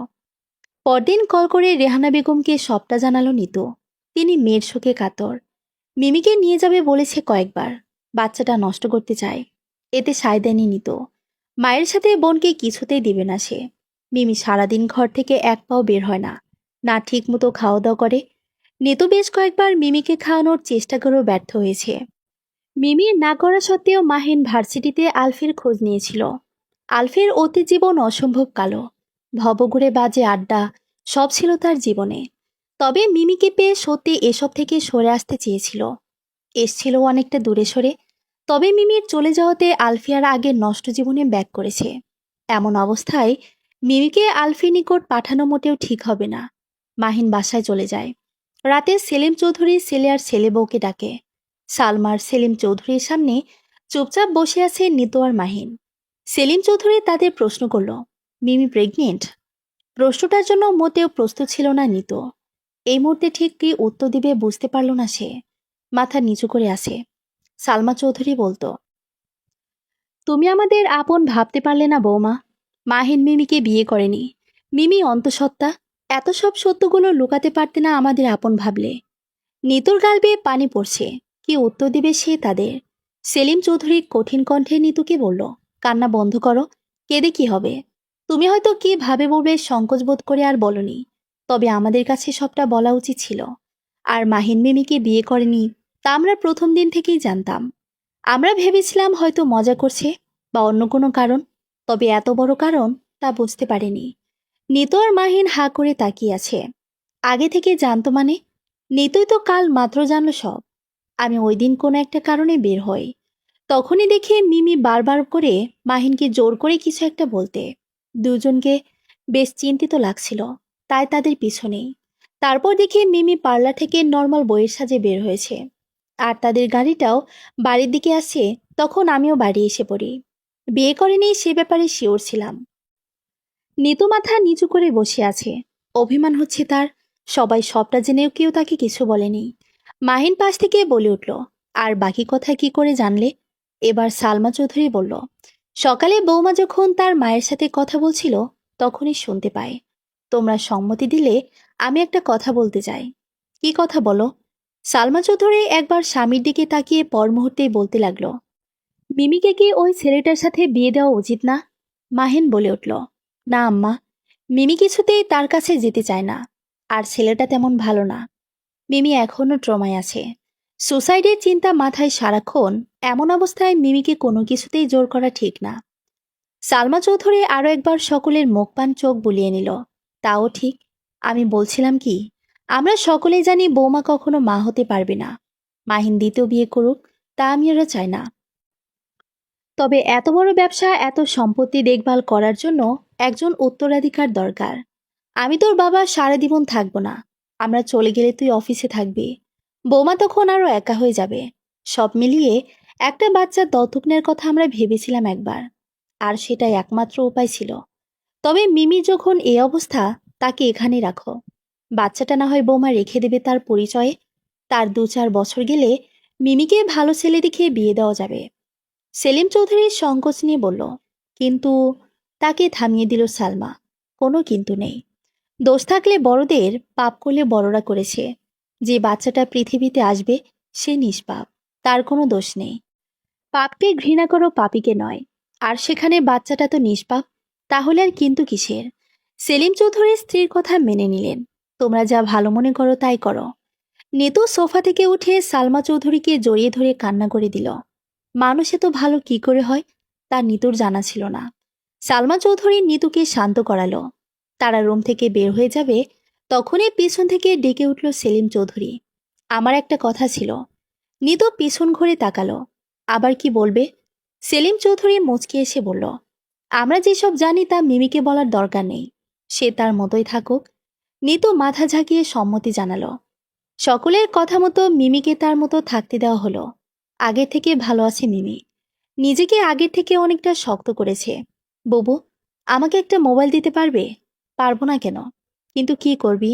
পরদিন কল করে রেহানা বেগমকে সবটা জানালো নিতু। তিনি মেয়ের শোকে কাতর। মিমিকে নিয়ে যাবে বলেছে কয়েকবার। বাচ্চাটা নষ্ট করতে চায়। এতে সায় দেয়নি নিতু। মায়ের সাথে বোনকে কিছুতেই দিবে না সে। মিমি সারাদিন ঘর থেকে এক পাও বের হয় না, না ঠিক মতো খাওয়া দাওয়া করে। নিতু বেশ কয়েকবার মিমিকে খাওয়ানোর চেষ্টা করেও ব্যর্থ হয়েছে। মিমির না করা সত্ত্বেও মাহিন ভার্সিটিতে আলফির খোঁজ নিয়েছিল। আলফির অতীত জীবন অসম্ভব কালো, ভবঘুরে বাজে আড্ডা সব ছিল তার জীবনে। তবে মিমিকে পেয়ে সত্যি এসব থেকে সরে আসতে চেয়েছিল, এসছিল অনেকটা দূরে সরে। তবে মিমির চলে যাওয়াতে আলফিয়ার আগের নষ্ট জীবনে ব্যাক করেছে। এমন অবস্থায় মিমিকে আলফির নিকট পাঠানো মোটেও ঠিক হবে না। মাহিন বাসায় চলে যায়। রাতে সেলিম চৌধুরী ছেলে আর ছেলে বউকে ডাকে। সালমার সেলিম চৌধুরীর সামনে চুপচাপ বসে আছে নিতু আর মাহিন। সেলিম চৌধুরী তাদের প্রশ্ন করল, মিমি প্রেগনেন্ট? প্রশ্নটার জন্য মোটেও প্রস্তুত ছিল না নিতু। এই মুহূর্তে ঠিক কি উত্তর দিবে বুঝতে পারল না সে। মাথা নিচু করে আছে। সালমা চৌধুরী বলতো, তুমি আমাদের আপন ভাবতে পারলে না বৌমা। মাহিন মিমিকে বিয়ে করেনি, মিমি অন্তঃসত্ত্বা। এত সব সত্যগুলো লুকাতে পারতে না আমাদের আপন ভাবলে। নিতুর গাল বেয়ে পানি পড়ছে, কি উত্তর দিবে সে তাদের। সেলিম চৌধুরী কঠিন কণ্ঠে নিতুকে বলল, কান্না বন্ধ করো, কেঁদে কি হবে? তুমি হয়তো কি ভাবে বলবে সংকোচ বোধ করে আর বলনি, তবে আমাদের কাছে সবটা বলা উচিত ছিল। আর মাহিন মিমিকে বিয়ে করেনি তা আমরা প্রথম দিন থেকেই জানতাম। আমরা ভেবেছিলাম হয়তো মজা করছে বা অন্য কোনো কারণ, তবে এত বড় কারণ তা বুঝতে পারিনি। নিতু আর মাহিন হা করে তাকিয়ে আছে। আগে থেকে জানতো মানে? নিতুই তো কাল মাত্র জানলো সব। আমি ওই দিন কোনো একটা কারণে বের হই, তখনই দেখে মিমি বারবার করে মাহিনকে জোর করে কিছু একটা বলতে। দুজনকে বেশ চিন্তিত লাগছিল, তাই তাদের পিছনেই। তারপর দেখি মিমি পার্লার থেকে নর্মাল বইয়ের সাজে বের হয়েছে, আর তাদের গাড়িটাও বাড়ির দিকে আসছে। তখন আমিও বাড়ি এসে পড়ি। বিয়ে করেনি সে ব্যাপারে শিওর ছিলাম। নিতু মাথা নিচু করে বসে আছে, অভিমান হচ্ছে তার। সবাই সবটা জেনেও কেউ তাকে কিছু বলেনি। মাহিন পাশ থেকে বলে উঠল, আর বাকি কথা কি করে জানলে? এবার সালমা চৌধুরী বলল, সকালে বৌমা যখন তার মায়ের সাথে কথা বলছিল তখনই শুনতে পায়। তোমরা সম্মতি দিলে আমি একটা কথা বলতে চাই। কি কথা বলো? সালমা চৌধুরী একবার স্বামীর দিকে তাকিয়ে পর মুহূর্তেই বলতে লাগলো, মিমিকে কি ওই ছেলেটার সাথে বিয়ে দেওয়া উচিত না? মাহিন বলে উঠল, না আম্মা, মিমি কিছুতেই তার কাছে যেতে চায় না। আর ছেলেটা তেমন ভালো না। মিমি এখনও ট্রমায় আছে, সুসাইডের চিন্তা মাথায় সারাক্ষণ। এমন অবস্থায় মিমিকে কোনো কিছুতেই জোর করা ঠিক না। সালমা চৌধুরী আরও একবার সকলের মুখ পান চোখ বুলিয়ে নিল। তাও ঠিক। আমি বলছিলাম কি, আমরা সকলেই জানি বৌমা কখনো মা হতে পারবে না। মাহিন দ্বিতীয় বিয়ে করুক, তা আমি ওরা চাই না। তবে এত বড় ব্যবসা, এত সম্পত্তি দেখভাল করার জন্য একজন উত্তরাধিকার দরকার। আমি তোর বাবা সারা জীবন থাকবো না। আমরা চলে গেলে তুই অফিসে থাকবি, বৌমা তখন আরও একা হয়ে যাবে। সব মিলিয়ে একটা বাচ্চার দত্তক নেওয়ার কথা আমরা ভেবেছিলাম একবার, আর সেটাই একমাত্র উপায় ছিল। তবে মিমি যখন এই অবস্থা, তাকে এখানে রাখো। বাচ্চাটা না হয় বৌমা রেখে দেবে তার পরিচয়ে। তার 2-4 বছর গেলে মিমিকে ভালো ছেলে দেখে বিয়ে দেওয়া যাবে। সেলিম চৌধুরী সংকোচ নিয়ে বলল, কিন্তু। তাকে থামিয়ে দিল সালমা, কোনো কিন্তু নেই। দোষ থাকলে বড়দের, পাপ করলে বড়রা করেছে। যে বাচ্চাটা পৃথিবীতে আসবে সে নিষ্পাপ, তার কোনো দোষ নেই। পাপকে ঘৃণা করো, পাপীকে নয়। আর সেখানে বাচ্চাটা তো নিষ্পাপ, তাহলে আর কিন্তু কিসের? সেলিম চৌধুরীর স্ত্রীর কথা মেনে নিলেন। তোমরা যা ভালো মনে করো তাই করো। নিতু সোফা থেকে উঠে সালমা চৌধুরীকে জড়িয়ে ধরে কান্না করে দিল। মানুষ এত ভালো কি করে হয় তা নিতুর জানা ছিল না। সালমা চৌধুরী নিতুকে শান্ত করালো। তারা রুম থেকে বের হয়ে যাবে, তখনই পিছন থেকে ডেকে উঠল সেলিম চৌধুরী, আমার একটা কথা ছিল। নিতু পিছন ঘুরে তাকালো। আবার কি বলবে? সেলিম চৌধুরী মুচকি এসে বলল, আমরা যেসব জানি তা মিমিকে বলার দরকার নেই, সে তার মতোই থাকুক। নিতু মাথা ঝাঁকিয়ে সম্মতি জানালো। সকলের কথা মতো মিমিকে তার মতো থাকতে দেওয়া হলো। আগে থেকে ভালো আছে মিমি, নিজেকে আগের থেকে অনেকটা শক্ত করেছে। বুবু, আমাকে একটা মোবাইল দিতে পারবে? পারবো না কেন, কিন্তু কি করবি,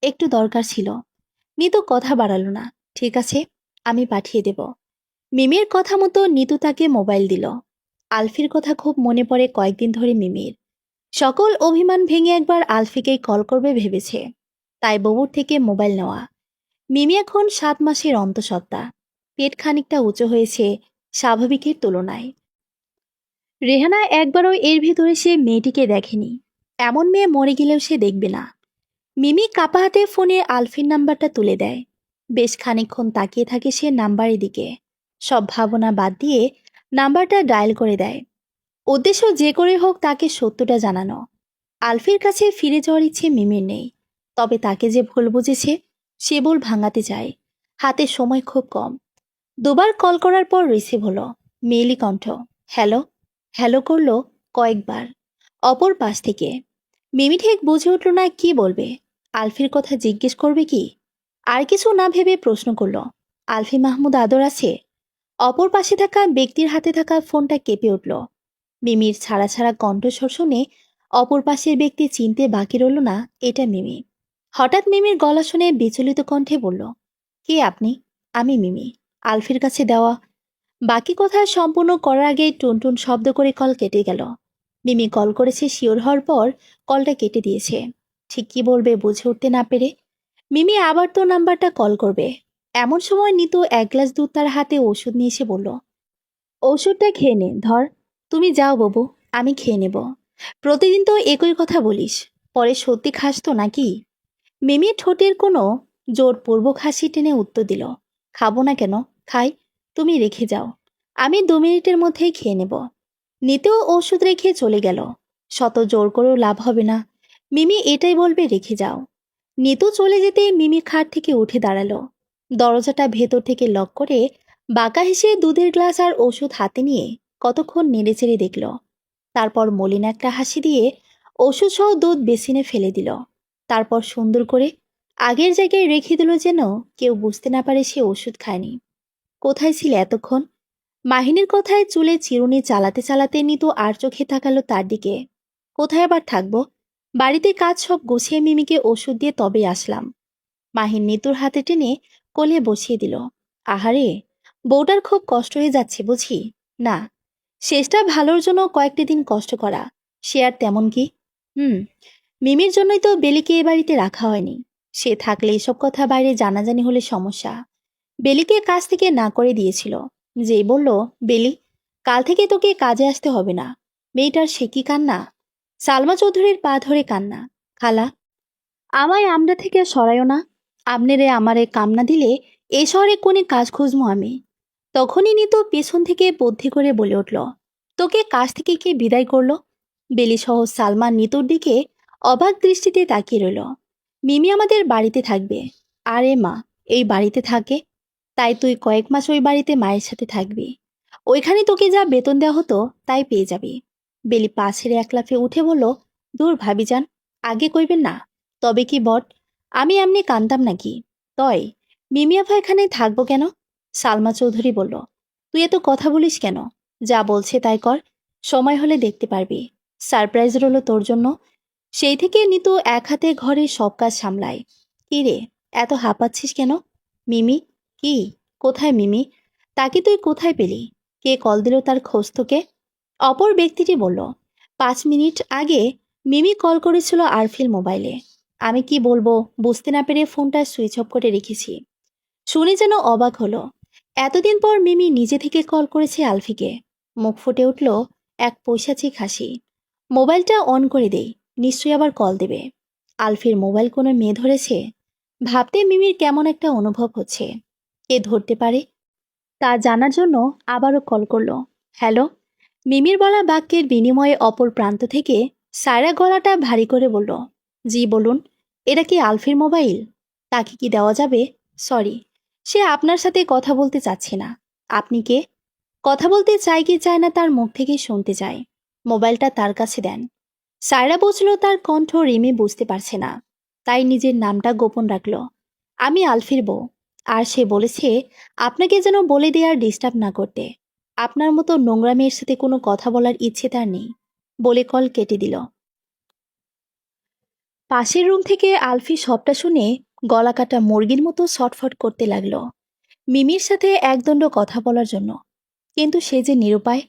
একটু দরকার ছিল। নিতু কথা বাড়ালো না, ঠিক আছে, আমি পাঠিয়ে দেব। মিমির কথা মতো নিতু তাকে মোবাইল দিল। আলফির কথা খুব মনে পড়ে কয়েকদিন ধরে মিমির। সকল অভিমান ভেঙে একবার আলফিকেই কল করবে ভেবেছে, তাই বউর থেকে মোবাইল নেওয়া। মিমি এখন 7 মাসের অন্তঃসত্ত্বা, পেট খানিকটা উঁচু হয়েছে স্বাভাবিকের তুলনায়। রেহানা একবারও এর ভিতরে সে মেয়েটিকে দেখেনি। এমন মেয়ে মরে গেলেও সে দেখবে না। মিমি কাপা হাতে ফোনে আলফির নাম্বারটা তুলে দেয়। বেশ খানিকক্ষণ তাকিয়ে থাকে সে নাম্বারের দিকে। সব ভাবনা বাদ দিয়ে নাম্বারটা ডায়াল করে দেয়। উদ্দেশ্য যে করে হোক তাকে সত্যটা জানানো। আলফির কাছে ফিরে যাওয়ার ইচ্ছে মিমির নেই। তবে তাকে যে ভুল বুঝেছে সে ভুল ভাঙাতে চায়। হাতে সময় খুব কম। দুবার কল করার পর রিসিভ হলো। মেয়েলি কণ্ঠ। হ্যালো। হ্যালো করলো কয়েকবার অপর পাশ থেকে। মিমি ঠিক বুঝে উঠল না কি বলবে। আলফির কথা জিজ্ঞেস করবে কি? আর কিছু না ভেবে প্রশ্ন করল, আলফি মাহমুদ আদর আছে? অপর পাশে থাকা ব্যক্তির হাতে থাকা ফোনটা কেঁপে উঠল। মিমির ছাড়া ছাড়া কণ্ঠস্বর শুনে অপর পাশের ব্যক্তি চিনতে বাকি রইল না এটা মিমি। হঠাৎ মিমির গলা শুনে বিচলিত কণ্ঠে বলল, কে আপনি? আমি মিমি। আলফির কাছে দেওয়া। বাকি কথা সম্পূর্ণ করার আগেই টুনটুন শব্দ করে কল কেটে গেল। মিমি কল করেছে শিওর হওয়ার পর কলটা কেটে দিয়েছে। ঠিক কি বলবে বুঝে উঠতে না পেরে মিমি আবার তো নাম্বারটা কল করবে। এমন সময় নিতু এক গ্লাস দুধ তার হাতে ওষুধ নিয়ে এসে বলল, ওষুধটা খেয়ে নে ধর। তুমি যাও বাবু, আমি খেয়ে নেব। প্রতিদিন তো একই কথা বলিস, পরে সত্যি খাস তো নাকি? মিমি ঠোঁটের কোনো জোরপূর্বক হাসি টেনে উত্তর দিল, খাবো না কেন, খাই। তুমি রেখে যাও, আমি 2 মিনিটের মধ্যেই খেয়ে নেব। নিতেও ওষুধ রেখে চলে গেল। শত জোর করেও লাভ হবে না। মিমি এটাই বলবে রেখে যাও। নিতু চলে যেতে মিমি খাট থেকে উঠে দাঁড়ালো। দরজাটা ভেতর থেকে লক করে বাঁকা হেসে দুধের গ্লাস আর ওষুধ হাতে নিয়ে কতক্ষণ নেড়েচেড়ে দেখল। তারপর মলিন একটা হাসি দিয়ে ওষুধ সহ দুধ বেসিনে ফেলে দিল। তারপর সুন্দর করে আগের জায়গায় রেখে দিল যেন কেউ বুঝতে না পারে সে ওষুধ খায়নি। কোথায় ছিলে এতক্ষণ? মাহিনীর কথায় চুলে চিরুনি চালাতে চালাতে নিতু আর চোখে তাকালো তার দিকে। কোথায় আবার থাকবো? বাড়িতে কাজ সব গুছিয়ে মিমিকে ওষুধ দিয়ে তবেই আসলাম। মাহিন নিতুর হাতে টেনে কোলে বসিয়ে দিল। আহারে, বউটার খুব কষ্ট হয়ে যাচ্ছে বুঝি? না, শেষটা ভালোর জন্য কয়েকটি দিন কষ্ট করা, সে আর তেমন কি। হুম, মিমির জন্যই তো বেলিকে এ বাড়িতে রাখা হয়নি। সে থাকলে এসব কথা বাইরে জানাজানি হলে সমস্যা। বেলিকে কাজ থেকে না করে দিয়েছিল। যেই বলল, বেলি, কাল থেকে তোকে কাজে আসতে হবে না। মেয়েটার সে কি কান্না! সালমা চৌধুরীর পা ধরে কান্না। খালা, আমায় আমরা থেকে সরাইও না। আপনারে আমারে কাম না দিলে এ শহরে কোনে কাজ খুঁজবো আমি। তখনই নিতু পেছন থেকে বুদ্ধি করে বলে উঠল, তোকে কাজ থেকে কে বিদায় করলো? বেলি সহ সালমা নিতুর দিকে অবাক দৃষ্টিতে তাকিয়ে রইল। মিমি আমাদের বাড়িতে থাকবে। আরে মা, এই বাড়িতে থাকে? তাই তুই কয়েক মাস ওই বাড়িতে মায়ের সাথে থাকবি। ওইখানে তোকে যা বেতন দেওয়া হতো তাই পেয়ে যাবি। বেলি পা ছেড়ে এক লাফে উঠে বলল, দূর ভাবিজান, আগে কইবেন না। তবে কি বট, আমি এমনি কানতাম নাকি? তয় মিমি আফা এখানে থাকবো কেন? সালমা চৌধুরী বলল, তুই এত কথা বলিস কেন? যা বলছে তাই কর, সময় হলে দেখতে পারবি। সারপ্রাইজ রইল তোর জন্য। সেই থেকে নিতু এক হাতে ঘরের সব কাজ সামলায়। কি রে, এত হাঁপাচ্ছিস কেন? মিমি? কি? কোথায় মিমি? তাকে তুই কোথায় পেলি? কে কল দিল তার খোঁজ তোকে? অপর ব্যক্তিটি বলল, 5 মিনিট আগে মিমি কল করেছিল আরফিল মোবাইলে। আমি কি বলবো বুঝতে না পেরে ফোনটা সুইচ অফ করে রেখেছি। শুনে যেন অবাক হলো। এতদিন পর মিমি নিজে থেকে কল করেছে আলফিকে। মুখ ফুটে উঠল এক পৈশাচিক হাসি। মোবাইলটা অন করে দেই, নিশ্চয়ই আবার কল দেবে। আলফির মোবাইল কোনো মেয়ে ধরেছে? ভাবতে মিমির কেমন একটা অনুভব হচ্ছে। কে ধরতে পারে তা জানার জন্য আবারও কল করলো। হ্যালো। মিমির বলা বাক্যের বিনিময়ে অপর প্রান্ত থেকে সায়রা গলাটা ভারী করে বলল, জি বলুন। এটা কি আলফির মোবাইল? তাকে কি দেওয়া যাবে? সরি, সে আপনার সাথে কথা বলতে চাচ্ছে না। আপনি কে? কথা বলতে চায় কি চায় না তার মুখ থেকেই শুনতে চায়। মোবাইলটা তার কাছে দেন। সায়রা বুঝলো তার কণ্ঠ রিমি বুঝতে পারছে না, তাই নিজের নামটা গোপন রাখল। আমি আলফির বউ। আর সে বলেছে আপনাকে যেন বলে দেওয়ার ডিস্টার্ব না করতে। আপনার মতো নোংরা মেয়ের সাথে কোনো কথা বলার ইচ্ছে তার নেই। বলে কল কেটে দিল। পাশের রুম থেকে আলফি সবটা শুনে গলা কাটা মুরগির মতো ছটফট করতে লাগলো মিমির সাথে একদণ্ড কথা বলার জন্য। কিন্তু সে যে নিরুপায়।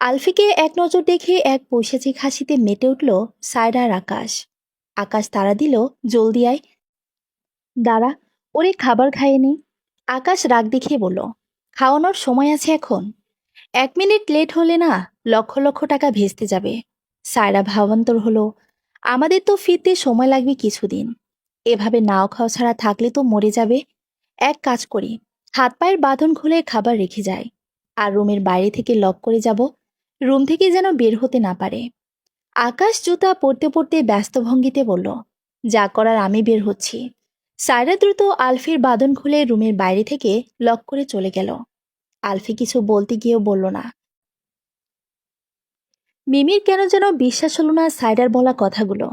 আলফিকে এক নজর দেখে এক পৈশাচিক হাসিতে মেতে উঠল সায়রা আর আকাশ। আকাশ তাড়া দিল, জলদি আয়। দাঁড়া, ওরে খাবার খাইয়ে নি। আকাশ রাগ দেখিয়ে বলল, খাওয়ানোর সময় আছে এখন? 1 মিনিট লেট হলে না লক্ষ লক্ষ টাকা ভেস্তে যাবে। সায়রা ভাবান্তর হলো, আমাদের তো ফিরতে সময় লাগবে কিছুদিন। এভাবে নাও খাওয়া ছাড়া থাকলে তো মরে যাবে। এক কাজ করি, হাত পায়ের বাঁধন খুলে খাবার রেখে যাই, আর রুমের বাইরে থেকে লক করে যাব, রুম থেকে যেন বের হতে না পারে। আকাশ জুতা পরতে পরতে ব্যস্ত ভঙ্গিতে বলল, যা করার আমি বের হচ্ছি। সায়রা দ্রুত আলফির বাঁধন খুলে রুমের বাইরে থেকে লক করে চলে গেল। আলফি কিছু বলতে গিয়েও বলল না। মিমির কেন যেন বিশ্বাস হলো না সায়রার বলা কথাগুলো।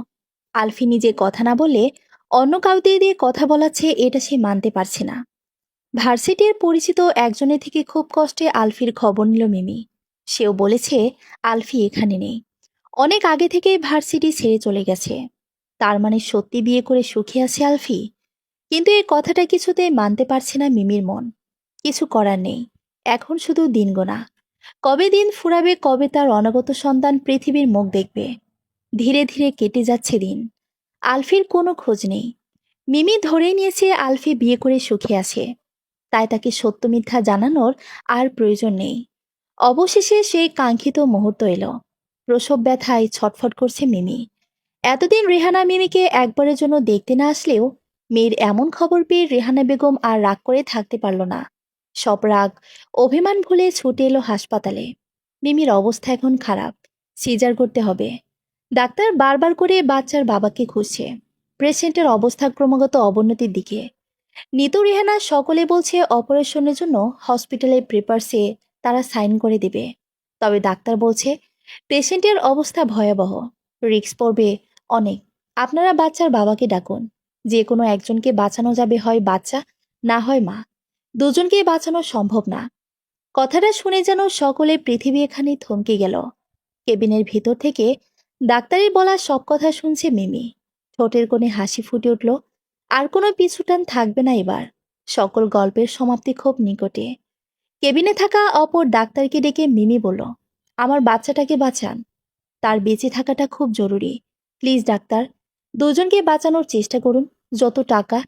আলফি নিজে কথা না বলে অন্য কাউকে দিয়ে কথা বলাচ্ছে, এটা সে মানতে পারছে না। ভার্সিটির পরিচিত একজনের থেকে খুব কষ্টে আলফির খবর নিল মিমি। সেও বলেছে আলফি এখানে নেই, অনেক আগে থেকেই ভার্সিটি ছেড়ে চলে গেছে। তার মানে সত্যি বিয়ে করে সুখী আছে আলফি। কিন্তু এই কথাটা কিছুতেই মানতে পারছে না মিমির মন। কিছু করার নেই, এখন শুধু দিন গোনা। কবে দিন ফুরাবে, কবে তার অনাগত সন্তান পৃথিবীর মুখ দেখবে। ধীরে ধীরে কেটে যাচ্ছে দিন, আলফির কোনো খোঁজ নেই। মিমি ধরেই নিয়েছে আলফি বিয়ে করে সুখী আছে, তাই তাকে সত্য মিথ্যা জানানোর আর প্রয়োজন নেই। অবশেষে সেই কাঙ্ক্ষিত মুহূর্ত এলো। প্রসব ব্যথায় ছটফট করছে মিমি। এতদিন রেহানা মিমিকে একবারের জন্য দেখতে না আসলেও মেয়ের এমন খবর পেয়ে রেহানা বেগম আর রাগ করে থাকতে পারল না। সব রাগ অভিমান ভুলে ছুটে এলো হাসপাতালে। মিমির অবস্থা এখন খারাপ, সিজার করতে হবে। ডাক্তার বারবার করে বাচ্চার বাবাকে খুঁজছে। পেশেন্টের অবস্থা ক্রমাগত অবনতির দিকে। নিতু রেহানা সকলে বলছে অপারেশনের জন্য হসপিটালের পেপারসে তারা সাইন করে দেবে। তবে ডাক্তার বলছে পেশেন্টের অবস্থা ভয়াবহ, রিস্ক পড়বে অনেক। আপনারা বাচ্চার বাবাকে ডাকুন। যে কোনো একজনকে বাঁচানো যাবে, হয় বাচ্চা না হয় মা, দুজনকেই বাঁচানো সম্ভব না। কথাটা শুনে যেন সকলে পৃথিবী এখানে থমকে গেল। কেবিনের ভিতর থেকে ডাক্তারের বলা সব কথা শুনছে মিমি। ঠোঁটের কোণে হাসি ফুটে উঠল। আর কোনো পিছুটান থাকবে না এবার। সকল গল্পের সমাপ্তি খুব নিকটে। কেবিনে থাকা অপর ডাক্তারকে ডেকে মিমি বলল, আমার বাচ্চাটাকে বাঁচান, তার বেঁচে থাকাটা খুব জরুরি। প্লিজ ডাক্তার, দুজনকে বাঁচানোর চেষ্টা করুন, যত টাকা।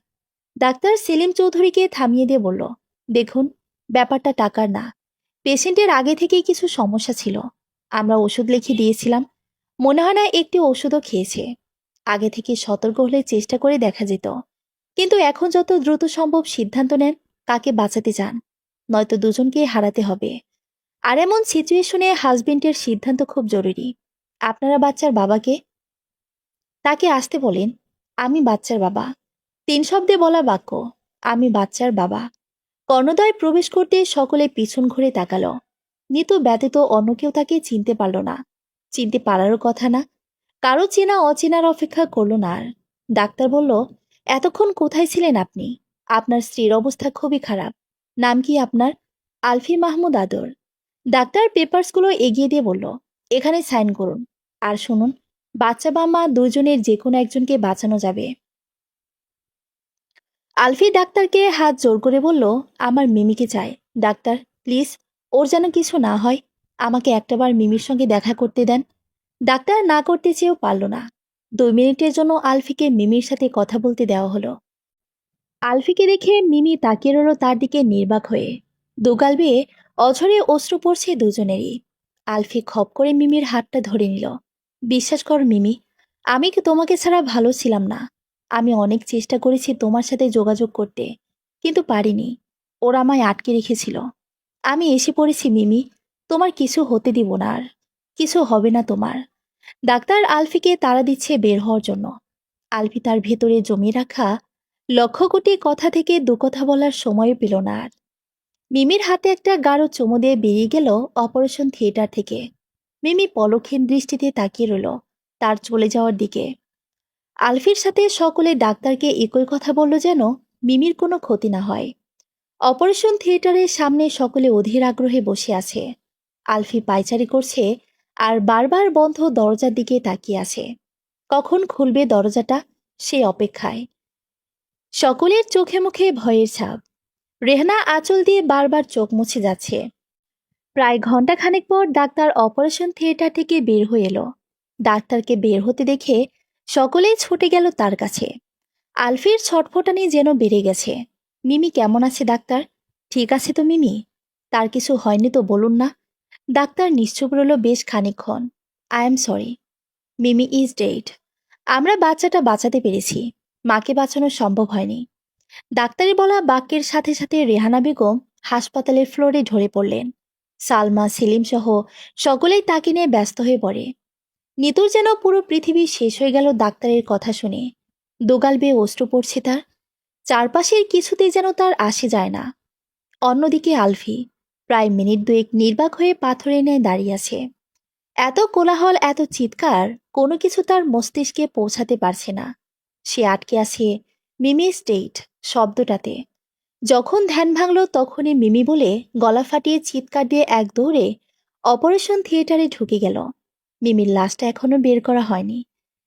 ডাক্তার সেলিম চৌধুরীকে থামিয়ে দিয়ে বলল, দেখুন, ব্যাপারটা টাকার না। পেশেন্টের আগে থেকেই কিছু সমস্যা ছিল। আমরা ওষুধ লিখে দিয়েছিলাম, মনে হয় না একটি ওষুধও খেয়েছে। আগে থেকে সতর্ক হলে চেষ্টা করে দেখা যেত। কিন্তু এখন যত দ্রুত সম্ভব সিদ্ধান্ত নেন কাকে বাঁচাতে চান, নয়তো দুজনকে হারাতে হবে। আর এমন সিচুয়েশনে হাজবেন্ডের সিদ্ধান্ত খুব জরুরি। আপনারা বাচ্চার বাবাকে, তাকে আসতে বলেন। আমি বাচ্চার বাবা, 3 শব্দে বলা বাক্য, আমি বাচ্চার বাবা। কর্ণদয় প্রবেশ করতে সকলে পিছন ঘুরে তাকালো। নিতু ব্যতীত অন্য কেউ তাকে চিনতে পারল না। চিনতে পারারও কথা না। কারো চেনা অচেনার অপেক্ষা করল না আর। ডাক্তার বলল, এতক্ষণ কোথায় ছিলেন আপনি? আপনার স্ত্রীর অবস্থা খুবই খারাপ। নাম কি আপনার? আলফি মাহমুদ আদর। ডাক্তার পেপারসগুলো এগিয়ে দিয়ে বলল, এখানে সাইন করুন। আর শুনুন, বাচ্চা বা মা দুজনের যে কোনো একজনকে বাঁচানো যাবে। আলফি ডাক্তারকে হাত জোর করে বলল, আমার মিমিকে চাই ডাক্তার, প্লিজ, ওর যেন কিছু না হয়। আমাকে একটাবার মিমির সঙ্গে দেখা করতে দেন। ডাক্তার না করতে চেয়েও পারল না। 2 মিনিটের জন্য আলফিকে মিমির সাথে কথা বলতে দেওয়া হলো। আলফিকে দেখে মিমি তাকিয়ে রইল তার দিকে নির্বাক হয়ে। দুগাল বেয়ে অঝরে অশ্রু পড়ছে দুজনেরই। আলফি খপ করে মিমির হাতটা ধরে নিল। বিশ্বাস কর মিমি, আমি কি তোমাকে ছাড়া ভালো ছিলাম না। আমি অনেক চেষ্টা করেছি তোমার সাথে যোগাযোগ করতে, কিন্তু পারিনি। ওরা আমায় আটকে রেখেছিল। আমি এসে পড়েছি মিমি, তোমার কিছু হতে দিব না আর। কিছু হবে না তোমার। ডাক্তার আলফিকে তাড়া দিচ্ছে বের হওয়ার জন্য। আলফি তার ভেতরে জমিয়ে রাখা লক্ষ কোটি কথা থেকে দু কথা বলার সময় পেল না আর। মিমির হাতে একটা গাঢ় চুমু দিয়ে বেরিয়ে গেল অপারেশন থিয়েটার থেকে। মিমি পলকহীন দৃষ্টিতে তাকিয়ে রইল তার চলে যাওয়ার দিকে। আলফির সাথে সকলে ডাক্তারকে একই কথা বলল, যেন মিমির কোনো ক্ষতি না হয়। অপারেশন থিয়েটারের সামনে সকলে অধীর আগ্রহে বসে আছে। আলফি পায়চারি করছে আর বারবার বন্ধ দরজার দিকে তাকিয়ে আছে। কখন খুলবে দরজাটা, সে অপেক্ষায়। সকলের চোখে মুখে ভয়ের ছাপ। রেহনা আঁচল দিয়ে বারবার চোখ মুছে যাচ্ছে। প্রায় ঘন্টাখানেক পর ডাক্তার অপারেশন থিয়েটার থেকে বের হয়ে এলো। ডাক্তারকে বের হতে দেখে সকলেই ছুটে গেল তার কাছে। আলফির ছটফটানি যেন বেড়ে গেছে। মিমি কেমন আছে ডাক্তার? ঠিক আছে তো মিমি? তার কিছু হয়নি তো বলুন না। ডাক্তার নিশ্চুপ রইল বেশ খানিকক্ষণ। I am sorry, Mimi is dead. আমরা বাচ্চাটা বাঁচাতে পেরেছি, মাকে বাঁচানো সম্ভব হয়নি। ডাক্তারি বলা বাক্যের সাথে সাথে রেহানা বেগম হাসপাতালের ফ্লোরে ঝরে পড়লেন। সালমা, সেলিম সহ সকলেই তাকে নিয়ে ব্যস্ত হয়ে পড়ে। নিতুর যেন পুরো পৃথিবী শেষ হয়ে গেল ডাক্তারের কথা শুনে। দোগাল বেয়ে অশ্রু পড়ছে তার। চারপাশের কিছুতেই যেন তার আসে যায় না। অন্যদিকে আলফি প্রায় মিনিট দুয়েক নির্বাক হয়ে পাথরের ন্যায় দাঁড়িয়ে আছে। এত কোলাহল, এত চিৎকার, কোনো কিছু তার মস্তিষ্কে পৌঁছাতে পারছে না। সে আটকে আছে মিমি স্টেট শব্দটাতে। যখন ধ্যান ভাঙল তখনই মিমি বলে গলা ফাটিয়ে চিৎকার দিয়ে এক দৌড়ে অপারেশন থিয়েটারে ঢুকে গেল। মিমির লাশটা এখনো বের করা হয়নি।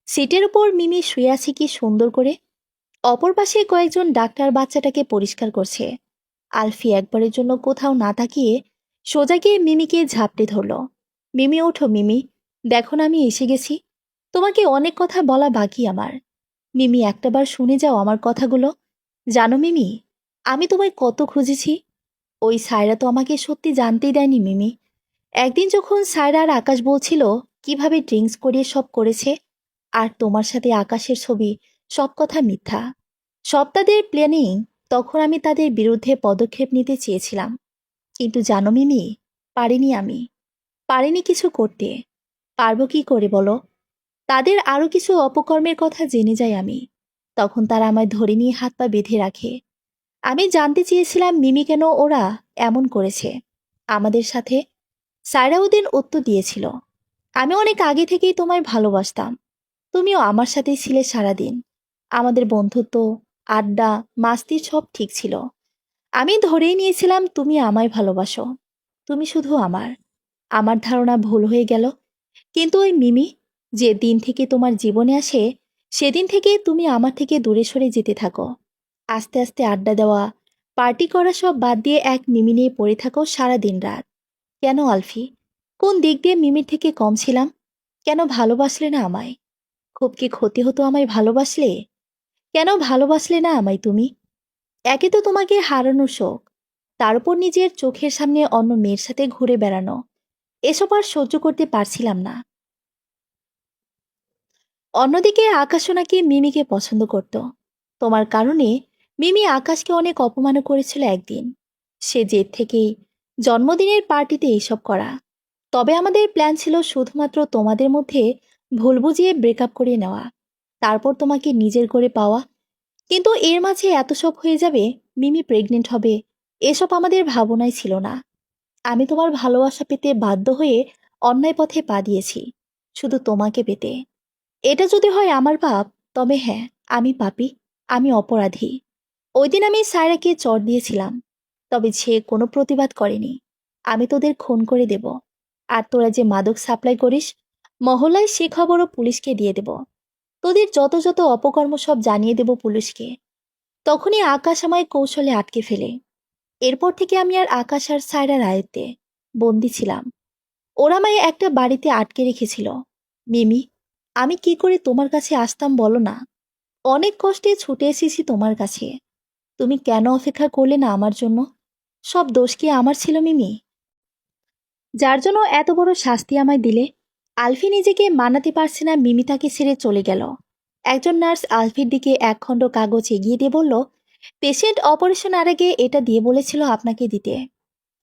সিটের উপর মিমি শুয়ে আছে কি সুন্দর করে। অপর পাশে কয়েকজন ডাক্তার বাচ্চাটাকে পরিষ্কার করছে। আলফি একবারের জন্য কোথাও না তাকিয়ে সোজা গিয়ে মিমিকে ঝাপটে ধরল। মিমি, ওঠো মিমি, দেখো না আমি এসে গেছি। তোমাকে অনেক কথা বলা বাকি আমার। মিমি, একটাবার শুনে যাও আমার কথাগুলো। জানো মিমি, আমি তোমায় কত খুঁজেছি। ওই সায়রা তো আমাকে সত্যি জানতেই দেয়নি মিমি। একদিন যখন সায়রা আর আকাশ বলছিল কিভাবে ড্রিঙ্কস করিয়ে সব করেছে, আর তোমার সাথে আকাশের ছবি, সব কথা মিথ্যা, সব তাদের প্ল্যানিং, তখন আমি তাদের বিরুদ্ধে পদক্ষেপ নিতে চেয়েছিলাম। কিন্তু জানো মিমি, পারিনি আমি। পারিনি কিছু করতে। পারবো কি করে বলো? তাদের আরও কিছু অপকর্মের কথা জেনে যাই আমি। তখন তারা আমায় ধরে নিয়ে হাত পা বেঁধে রাখে। আমি জানতে চেয়েছিলাম মিমি কেন ওরা এমন করেছে আমাদের সাথে। সায়রাউদ্দিন উত্তর দিয়েছিল, আমি অনেক আগে থেকেই তোমায় ভালোবাসতাম। তুমিও আমার সাথেই ছিলে সারাদিন। আমাদের বন্ধুত্ব, আড্ডা, মাস্তি সব ঠিক ছিল। আমি ধরেই নিয়েছিলাম তুমি আমায় ভালোবাসো। তুমি শুধু আমার। আমার ধারণা ভুল হয়ে গেল। কিন্তু ওই মিমি যে দিন থেকে তোমার জীবনে আসে, সেদিন থেকে তুমি আমার থেকে দূরে সরে যেতে থাকো। আস্তে আস্তে আড্ডা দেওয়া, পার্টি করা সব বাদ দিয়ে এক মিমি নিয়ে পড়ে থাকো সারা দিন রাত। কেন আলফি? কোন দিক দিয়ে মিমির থেকে কম ছিলাম? কেন ভালোবাসলে না আমায়? খুব কি ক্ষতি হতো আমায় ভালোবাসলে? কেন ভালোবাসলে না আমায় তুমি? একে তো তোমাকে হারানোর শোক, তার উপর নিজের চোখের সামনে অন্য মেয়ের সাথে ঘুরে বেড়ানো, এসব আর সহ্য করতে পারছিলাম না। অন্যদিকে আকাশও নাকি মিমিকে পছন্দ করত। তোমার কারণে মিমি আকাশকে অনেক অপমানও করেছিল একদিন। সে জেদ থেকেই জন্মদিনের পার্টিতে এইসব করা। তবে আমাদের প্ল্যান ছিল শুধুমাত্র তোমাদের মধ্যে ভুল বুঝিয়ে ব্রেকআপ করে নেওয়া, তারপর তোমাকে নিজের করে পাওয়া। কিন্তু এর মাঝে এত সব হয়ে যাবে, মিমি প্রেগনেন্ট হবে, এসব আমাদের ভাবনাই ছিল না। আমি তোমার ভালোবাসা পেতে বাধ্য হয়ে অন্যায় পথে পা দিয়েছি, শুধু তোমাকে পেতে। এটা যদি হয় আমার পাপ, তবে হ্যাঁ, আমি পাপী, আমি অপরাধী। ওই দিন আমি সায়রাকে চড় দিয়েছিলাম, তবে সে কোনো প্রতিবাদ করেনি। আমি তোদের খুন করে দেব। আর তোরা যে মাদক সাপ্লাই করিস, মহল্লায় সে খবরও পুলিশকে দিয়ে দেব। তোদের যত যত অপকর্ম সব জানিয়ে দেব পুলিশকে। তখনই আকাশ আমায় কৌশলে আটকে ফেলে। এরপর থেকে আমি আর আকাশ আর সায়রার আয়ত্তে বন্দি ছিলাম। ওরা আমায় একটা বাড়িতে আটকে রেখেছিল। মিমি, আমি কি করে তোমার কাছে আসতাম বলো না? অনেক কষ্টে ছুটে এসেছি তোমার কাছে। তুমি কেন অপেক্ষা করলে না আমার জন্য? সব দোষ কি আমার ছিল মিমি? যার জন্য এত বড় শাস্তি আমায় দিলে? আলফি নিজেকে মানাতে পারছে না মিমি তাকে ছেড়ে চলে গেল। একজন নার্স আলফির দিকে একখণ্ড কাগজ এগিয়ে দিয়ে বলল, পেশেন্ট অপারেশন আর আগে এটা দিয়ে বলেছিল আপনাকে দিতে।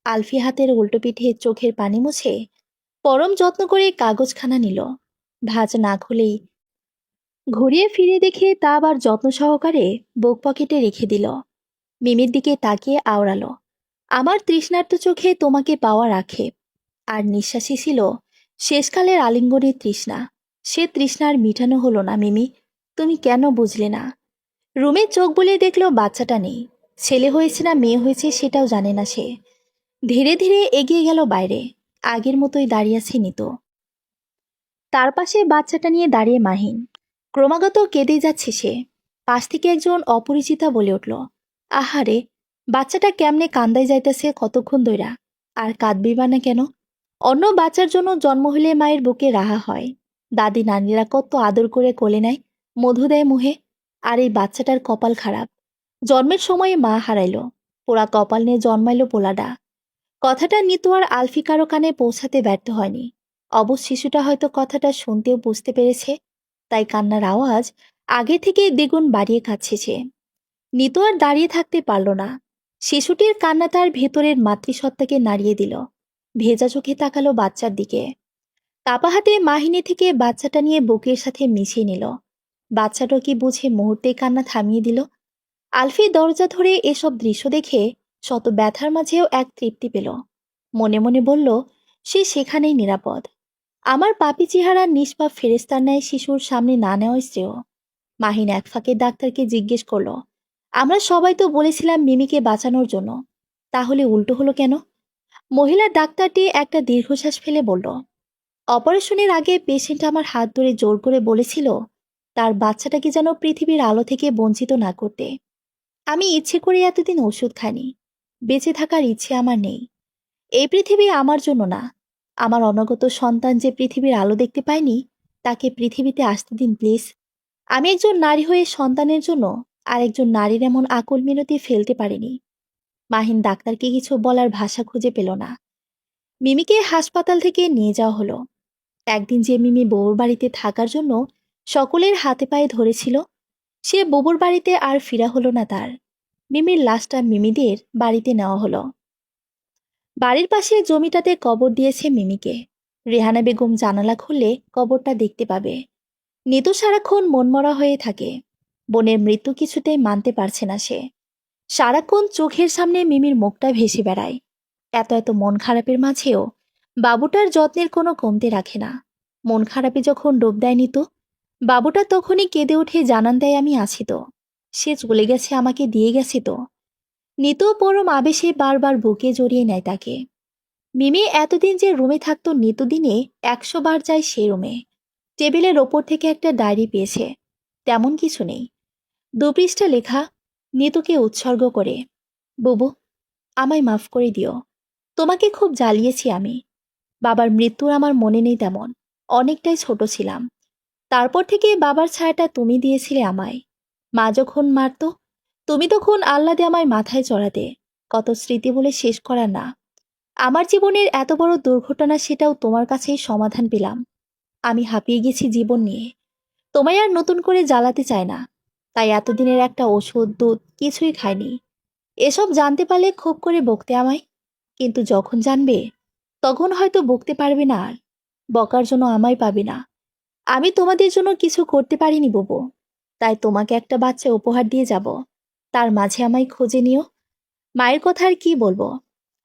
আলফি হাতের উল্টো পিঠে চোখের পানি মুছে পরম যত্ন করে কাগজখানা নিল। ভাঁজ না খুলেই ঘুরিয়ে ফিরে দেখে তা আবার যত্ন সহকারে বুক পকেটে রেখে দিল। মিমির দিকে তাকিয়ে আওড়ালো, আমার তৃষ্ণার্ত চোখে তোমাকে পাওয়া রাখে। আর নিঃশ্বাসী ছিল শেষকালের আলিঙ্গনের তৃষ্ণা। সে তৃষ্ণার মিটানো হলো না মিমি। তুমি কেন বুঝলে না? রুমে চোখ বুলিয়ে দেখলো বাচ্চাটা নেই। ছেলে হয়েছে না মেয়ে হয়েছে সেটাও জানে না সে। ধীরে ধীরে এগিয়ে গেল বাইরে। আগের মতোই দাঁড়িয়ে আছে নিতো। তার পাশে বাচ্চাটা নিয়ে দাঁড়িয়ে মাহিন। ক্রমাগত কেঁদেই যাচ্ছে সে। পাশ থেকে একজন অপরিচিতা বলে উঠল, আহারে, বাচ্চাটা কেমনে কান্দায় যাইতেছে কতক্ষণ ধইরা। আর কাঁদবি বা না কেন? অন্য বাচ্চার জন্য জন্ম হলে মায়ের বুকে রাহা হয়। দাদি নানিরা কত আদর করে কোলে নেয়, মধু দেয় মুহে। আর এই বাচ্চাটার কপাল খারাপ। জন্মের সময়ে মা হারাইলো, পোড়া কপাল নিয়ে জন্মাইলো পোলাডা। কথাটা নিতু আর আলফি কারো কানে পৌঁছাতে ব্যর্থ হয়নি। অবশ শিশুটা হয়তো কথাটা শুনতেও বুঝতে পেরেছে, তাই কান্নার আওয়াজ আগে থেকে দ্বিগুণ বাড়িয়ে কাচ্ছে সে। নিতু আর দাঁড়িয়ে থাকতে পারল না। শিশুটির কান্না তার ভেতরের মাতৃসত্তাকে নাড়িয়ে দিল। ভেজা চোখে তাকালো বাচ্চার দিকে। কাপা হাতে মাহিনী থেকে বাচ্চাটা নিয়ে বুকের সাথে মিশিয়ে নিল। বাচ্চাটা কি বুঝে মুহূর্তে কান্না থামিয়ে দিল। আলফি দরজা ধরে এসব দৃশ্য দেখে শত ব্যথার মাঝেও এক তৃপ্তি পেল। মনে মনে বলল, সে সেখানেই নিরাপদ। আমার পাপি চেহারার নিষ্পাপ ফেরেস্তার ন্যায় শিশুর সামনে না নেওয়াই শ্রেয়। মাহিন এক ফাঁকে ডাক্তারকে জিজ্ঞেস করল, আমরা সবাই তো বলেছিলাম মিমিকে বাঁচানোর জন্য, তাহলে উল্টো হলো কেন? মহিলা ডাক্তারটি একটা দীর্ঘশ্বাস ফেলে বলল, অপারেশনের আগে পেশেন্ট আমার হাত ধরে জোর করে বলেছিল তার বাচ্চাটাকে যেন পৃথিবীর আলো থেকে বঞ্চিত না করতে। আমি ইচ্ছে করে এতদিন ওষুধ খাইনি। বেঁচে থাকার ইচ্ছে আমার নেই। এই পৃথিবী আমার জন্য না। আমার অনাগত সন্তান যে পৃথিবীর আলো দেখতে পায়নি, তাকে পৃথিবীতে আসতে দিন প্লিজ। আমি একজন নারী হয়ে সন্তানের জন্য আর একজন নারীর এমন আকুল মিনতি ফেলতে পারিনি। মাহিন ডাক্তারকে কিছু বলার ভাষা খুঁজে পেল না। মিমিকে হাসপাতাল থেকে নিয়ে যাওয়া হলো। একদিন যে মিমি বউর বাড়িতে থাকার জন্য সকলের হাতে পায়ে ধরেছিল, সে বুবুর বাড়িতে আর ফিরা হলো না তার। মিমির লাশটা মিমিদের বাড়িতে নেওয়া হলো। বাড়ির পাশে জমিটাতে কবর দিয়েছে মিমিকে। রেহানা বেগম জানালা খুললে কবরটা দেখতে পাবে। নিতু সারাক্ষণ মনমরা হয়ে থাকে। বোনের মৃত্যু কিছুতেই মানতে পারছে না সে। সারাক্ষণ চোখের সামনে মিমির মুখটা ভেসে বেড়ায়। এত এত মন খারাপের মাঝেও বাবুটার যত্নের কোনো কমতে রাখে না। মন খারাপে যখন ডুব দেয় নিতু, বাবুটা তখনই কেঁদে উঠে জানান দেয়, আমি আছি তো, সে চলে গেছে, আমাকে দিয়ে গেছে তো। নিতু পরম আবেশে বারবার বুকে জড়িয়ে নেয় তাকে। মিমি এতদিন যে রুমে থাকতো, নিতু দিনে 100 বার যায় সে রুমে। টেবিলের ওপর থেকে একটা ডায়েরি পেয়েছে, তেমন কিছু নেই। 2 পৃষ্ঠা লেখা, নিতুকে উৎসর্গ করে, বুবু আমায় মাফ করে দিও, তোমাকে খুব জ্বালিয়েছি আমি। বাবার মৃত্যুর আমার মনে নেই তেমন, অনেকটাই ছোট ছিলাম। তারপর থেকে বাবার ছায়াটা তুমি দিয়েছিলে আমায়। মা যখন মারত, তুমি তখন আহ্লাদে আমায় মাথায় চড়াতে। কত স্মৃতি বলে শেষ করা না। আমার জীবনের এত বড় দুর্ঘটনা, সেটাও তোমার কাছেই সমাধান পেলাম। আমি হাঁপিয়ে গেছি জীবন নিয়ে, তোমায় আর নতুন করে জ্বালাতে চাই না। তাই এতদিনের একটা ওষুধ দুধ কিছুই খাইনি। এসব জানতে পারলে খুব করে বকতে আমায়, কিন্তু যখন জানবে তখন হয়তো বকতে পারবে না আর। বকার জন্য আমায় পাবে না। আমি তোমাদের জন্য কিছু করতে পারিনি বুবু, তাই তোমাকে একটা বাচ্চা উপহার দিয়ে যাব। তার মাঝে আমায় খুঁজে নিও। মায়ের কথা আর কি বলবো,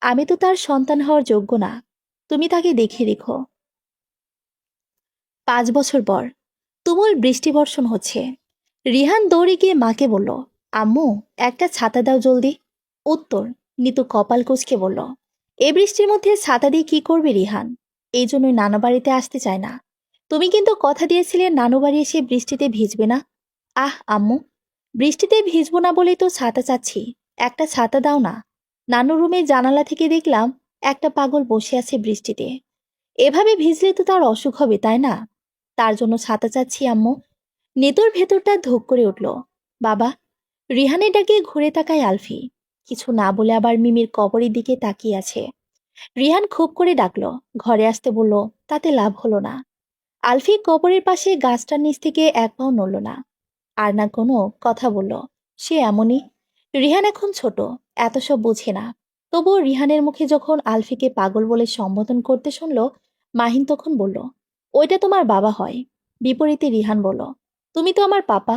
আমি তো তার সন্তান হওয়ার যোগ্য না। তুমি তাকে দেখে রেখো। 5 বছর পর তুমুল বৃষ্টি বর্ষণ হচ্ছে। রিহান দৌড়ে গিয়ে মাকে বলল, আম্মু একটা ছাতা দাও জলদি। উত্তর, নিতু কপাল কুঁচকে বলল, এ বৃষ্টির মধ্যে ছাতা দিয়ে কি করবে রিহান? এই জন্যই নানু বাড়িতে আসতে চায় না। তুমি কিন্তু কথা দিয়েছিলে নানু বাড়ি এসে বৃষ্টিতে ভিজবে না। আহ আম্মু, বৃষ্টিতে ভিজবো না বলেই তো ছাতা চাচ্ছি, একটা ছাতা দাও না। নানু রুমের জানালা থেকে দেখলাম একটা পাগল বসে আছে বৃষ্টিতে। এভাবে ভিজলে তো তার অসুখ হবে, তাই না? তার জন্য ছাতা চাচ্ছি আম্মু। নেতুর ভেতরটা ধোক করে উঠল। বাবা! রিহানের ডাকে ঘুরে তাকায় আলফি। কিছু না বলে আবার মিমির কবরের দিকে তাকিয়ে আছে। রিহান খুব করে ডাকলো, ঘরে আসতে বলল, তাতে লাভ হলো না। আলফি কবরের পাশে গাছটার নিচ থেকে এক পাও নড়ল না, আর না কোনো কথা বলল। সে এমনই। রিহান এখন ছোট, এত সব বোঝে না। তবুও রিহানের মুখে যখন আলফিকে পাগল বলে সম্বোধন করতে শুনল, মাহিন তখন বলল, ওইটা তোমার বাবা হয়। বিপরীতে রিহান বলল, তুমি তো আমার পাপা।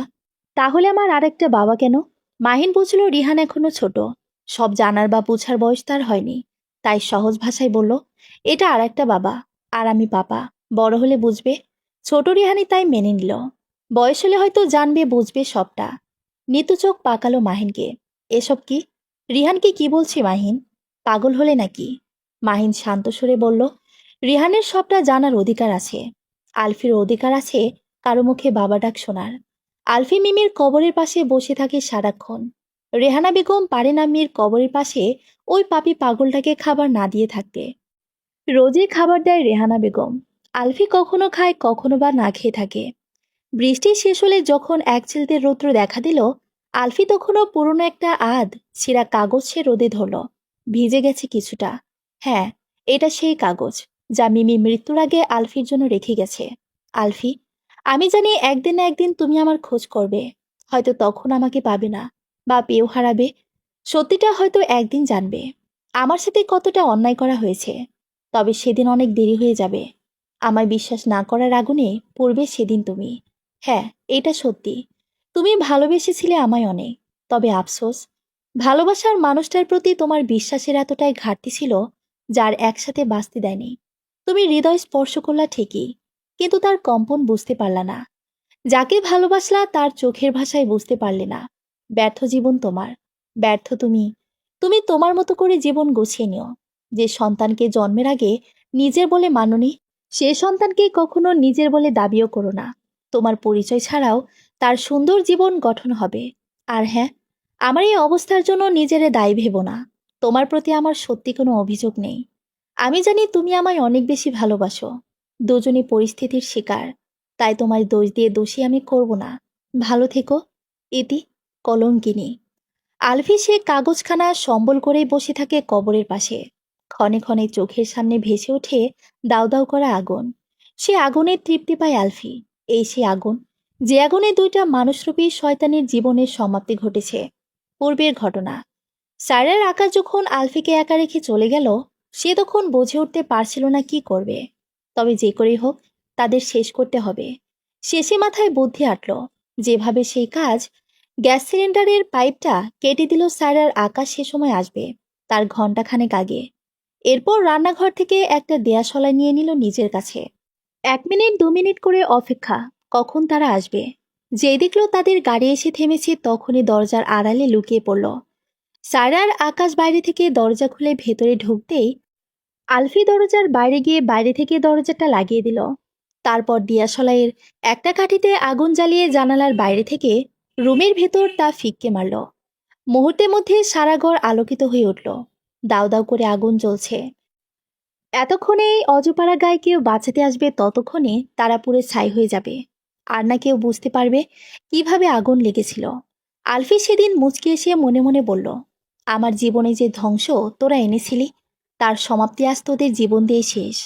তাহলে আমার আরেকটা বাবা কেন? মাহিন বুঝল রিহান এখনো ছোট, সব জানার বা বুঝার বয়স তার হয়নি। তাই সহজ ভাষায় বলল, এটা আর একটা বাবা, আর আমি পাপা। বড় হলে বুঝবে। ছোট রিহানি তাই মেনে নিল। বয়স হলে হয়তো জানবে বুঝবে সবটা। নিতু চোখ পাকালো মাহিনকে। এসব কি? রিহানকে কি বলছি মাহিন? পাগল হলে নাকি? মাহিন শান্ত সুরে বলল, রিহানের সবটা জানার অধিকার আছে। আলফির অধিকার আছে কারো মুখে বাবা ডাক শোনার। আলফি মিমির কবরের পাশে বসে থাকে সারাক্ষণ। রেহানা বেগম পারে না মির কবরের পাশে ওই পাপি পাগলটাকে খাবার না দিয়ে থাকতে। রোজই খাবার দেয় রেহানা বেগম। আলফি কখনো খায়, কখনো বা না খেয়ে থাকে। বৃষ্টি শেষ হলে যখন এক চিলতে রৌদ্র দেখা দিল, আলফি তখনও পুরনো একটা ছেঁড়া কাগজ সে রোদে ধরল। ভিজে গেছে কিছুটা। হ্যাঁ, এটা সেই কাগজ যা মিমি মৃত্যুর আগে আলফির জন্য রেখে গেছে। আলফি, আমি জানি একদিন না একদিন তুমি আমার খোঁজ করবে। হয়তো তখন আমাকে পাবে না, বা পেয়েও হারাবে। সত্যিটা হয়তো একদিন জানবে আমার সাথে কতটা অন্যায় করা হয়েছে। তবে সেদিন অনেক দেরি হয়ে যাবে। আমায় বিশ্বাস না করার আগুনে পড়বে সেদিন তুমি। হ্যাঁ, এটা সত্যি। তুমি ভালোবেসেছিলে আমায় অনেক। তবে আফসোস, ভালোবাসার মানুষটার প্রতি তোমার বিশ্বাসের এতটাই ঘাটতি ছিল, যার একসাথে বাঁচতে দেয়নি। তুমি হৃদয় স্পর্শ করলা ঠিকই, কিন্তু তার কম্পন বুঝতে পারলা না। যাকে ভালোবাসলা তার চোখের ভাষায় বুঝতে পারলে না। ব্যর্থ জীবন তোমার। ব্যর্থ তুমি। তুমি তোমার মতো করে জীবন গুছিয়ে নিও। যে সন্তানকে জন্মের আগে নিজের বলে মাননি, সে সন্তানকে কখনো নিজের বলে দাবিও করো না। তোমার পরিচয় ছাড়াও তার সুন্দর জীবন গঠন হবে। আর হ্যাঁ, আমার এই অবস্থার জন্য নিজেরে দায়ী ভেবো না। তোমার প্রতি আমার সত্যি কোনো অভিযোগ নেই। আমি জানি তুমি আমায় অনেক বেশি ভালোবাসো। দুজনই পরিস্থিতির শিকার। তাই তোমার দোষ দিয়ে দোষী আমি করব না। ভালো থেকো। ইতি, কলঙ্কিনী। আলফি সে কাগজখানা সম্বল করেই বসে থাকে কবরের পাশে। ক্ষণে ক্ষণে চোখের সামনে ভেসে ওঠে দাউ দাউ করা আগুন। সে আগুনের তৃপ্তি পায় আলফি। এই সে আগুন, যে আগুনে দুইটা মানুষরূপী শয়তানের জীবনের সমাপ্তি ঘটেছে। পূর্বের ঘটনা। সায়রার আকাশ যখন আলফিকে একা রেখে চলে গেল, সে তখন বুঝে উঠতে পারছিল না কি করবে। তবে যে করেই হোক, তাদের শেষ করতে হবে। শেষে মাথায় বুদ্ধি আটল। যেভাবে সেই কাজ, গ্যাস সিলিন্ডারের পাইপটা কেটে দিল সায়রার আকাশ সে সময় আসবে তার ঘণ্টাখানেক আগে। এরপর রান্নাঘর থেকে একটা দেয়াশলা নিয়ে নিল নিজের কাছে। 1 মিনিট 2 মিনিট করে অপেক্ষা, কখন তারা আসবে। যেই দেখল তাদের গাড়ি এসে থেমেছে, তখনই দরজার আড়ালে লুকিয়ে পড়ল। সায়রার আকাশ বাইরে থেকে দরজা খুলে ভেতরে ঢুকতেই আলফি দরজার বাইরে গিয়ে বাইরে থেকে দরজাটা লাগিয়ে দিল। তারপর দিয়াশলাইয়ের একটা কাঠিতে আগুন জ্বালিয়ে জানালার বাইরে থেকে রুমের ভেতর তা ফিক্কে মারল। মুহূর্তের মধ্যে সারা ঘর আলোকিত হয়ে উঠল। দাউ দাউ করে আগুন জ্বলছে। এতক্ষণে এই অজপাড়া গায়ে কেউ বাঁচাতে আসবে, ততক্ষণে তারা পুড়ে ছাই হয়ে যাবে। আর না কেউ বুঝতে পারবে কিভাবে আগুন লেগেছিল। আলফি সেদিন মুচকি এসে মনে মনে বলল, আমার জীবনে যে ধ্বংস তোরা এনেছিলি, তার সমাপ্তি আজ তোদের জীবন দিয়ে শেষ।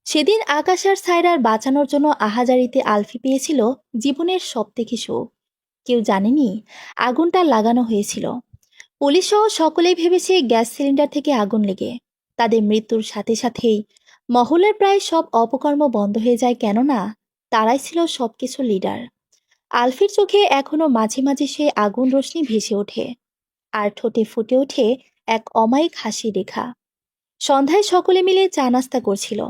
সেদিন আকাশ আর সায়রার বাঁচানোর জন্য আহাজারিতে আলফি পেয়েছিল জীবনের সবথেকে সুখ। কেউ জানেনি আগুনটা লাগানো হয়েছিল। পুলিশ সহ সকলেই ভেবেছে গ্যাস সিলিন্ডার থেকে আগুন লেগে তাদের মৃত্যুর সাথে সাথেই মহলের প্রায় সব অপকর্ম বন্ধ হয়ে যায়, কেননা তারাই ছিল সবকিছু লিডার। আলফির চোখে এখনো মাঝে মাঝে সে আগুন রশ্মি ভেসে ওঠে, আর ঠোঁটে ফুটে ওঠে এক অমায়িক হাসি রেখা। সন্ধ্যায় সকলে মিলে চা নাস্তা করছিল।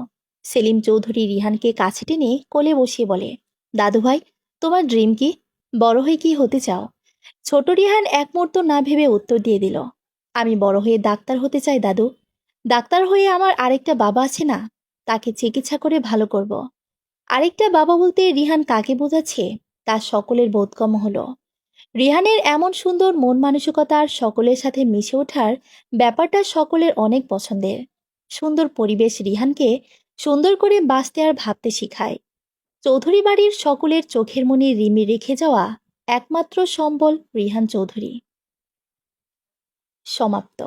সেলিম চৌধুরী রিহানকে কাছে টেনে কোলে বসিয়ে বলে, দাদু ভাই, তোমার ড্রিম কি? বড় হয়ে কি হতে চাও? ছোট রিহান এক মুহূর্ত না ভেবে উত্তর দিয়ে দিল, আমি বড় হয়ে ডাক্তার হতে চাই দাদু। ডাক্তার হয়ে আমার আরেকটা বাবা আছে না, তাকে চিকিৎসা করে ভালো করব। আরেকটা বাবা বলতে রিহান কাকে বোঝাচ্ছে তা সকলের বোধগম্য হলো। রিহানের এমন সুন্দর মন মানসিকতার সকলের সাথে মিশে ওঠার ব্যাপারটা সকলের অনেক পছন্দের। সুন্দর পরিবেশ রিহানকে সুন্দর করে বাঁচতে আর ভাবতে শিখায়। চৌধুরী বাড়ির সকলের চোখের মনে রিমি রেখে যাওয়া একমাত্র সম্বল রিহান চৌধুরী। সমাপ্ত।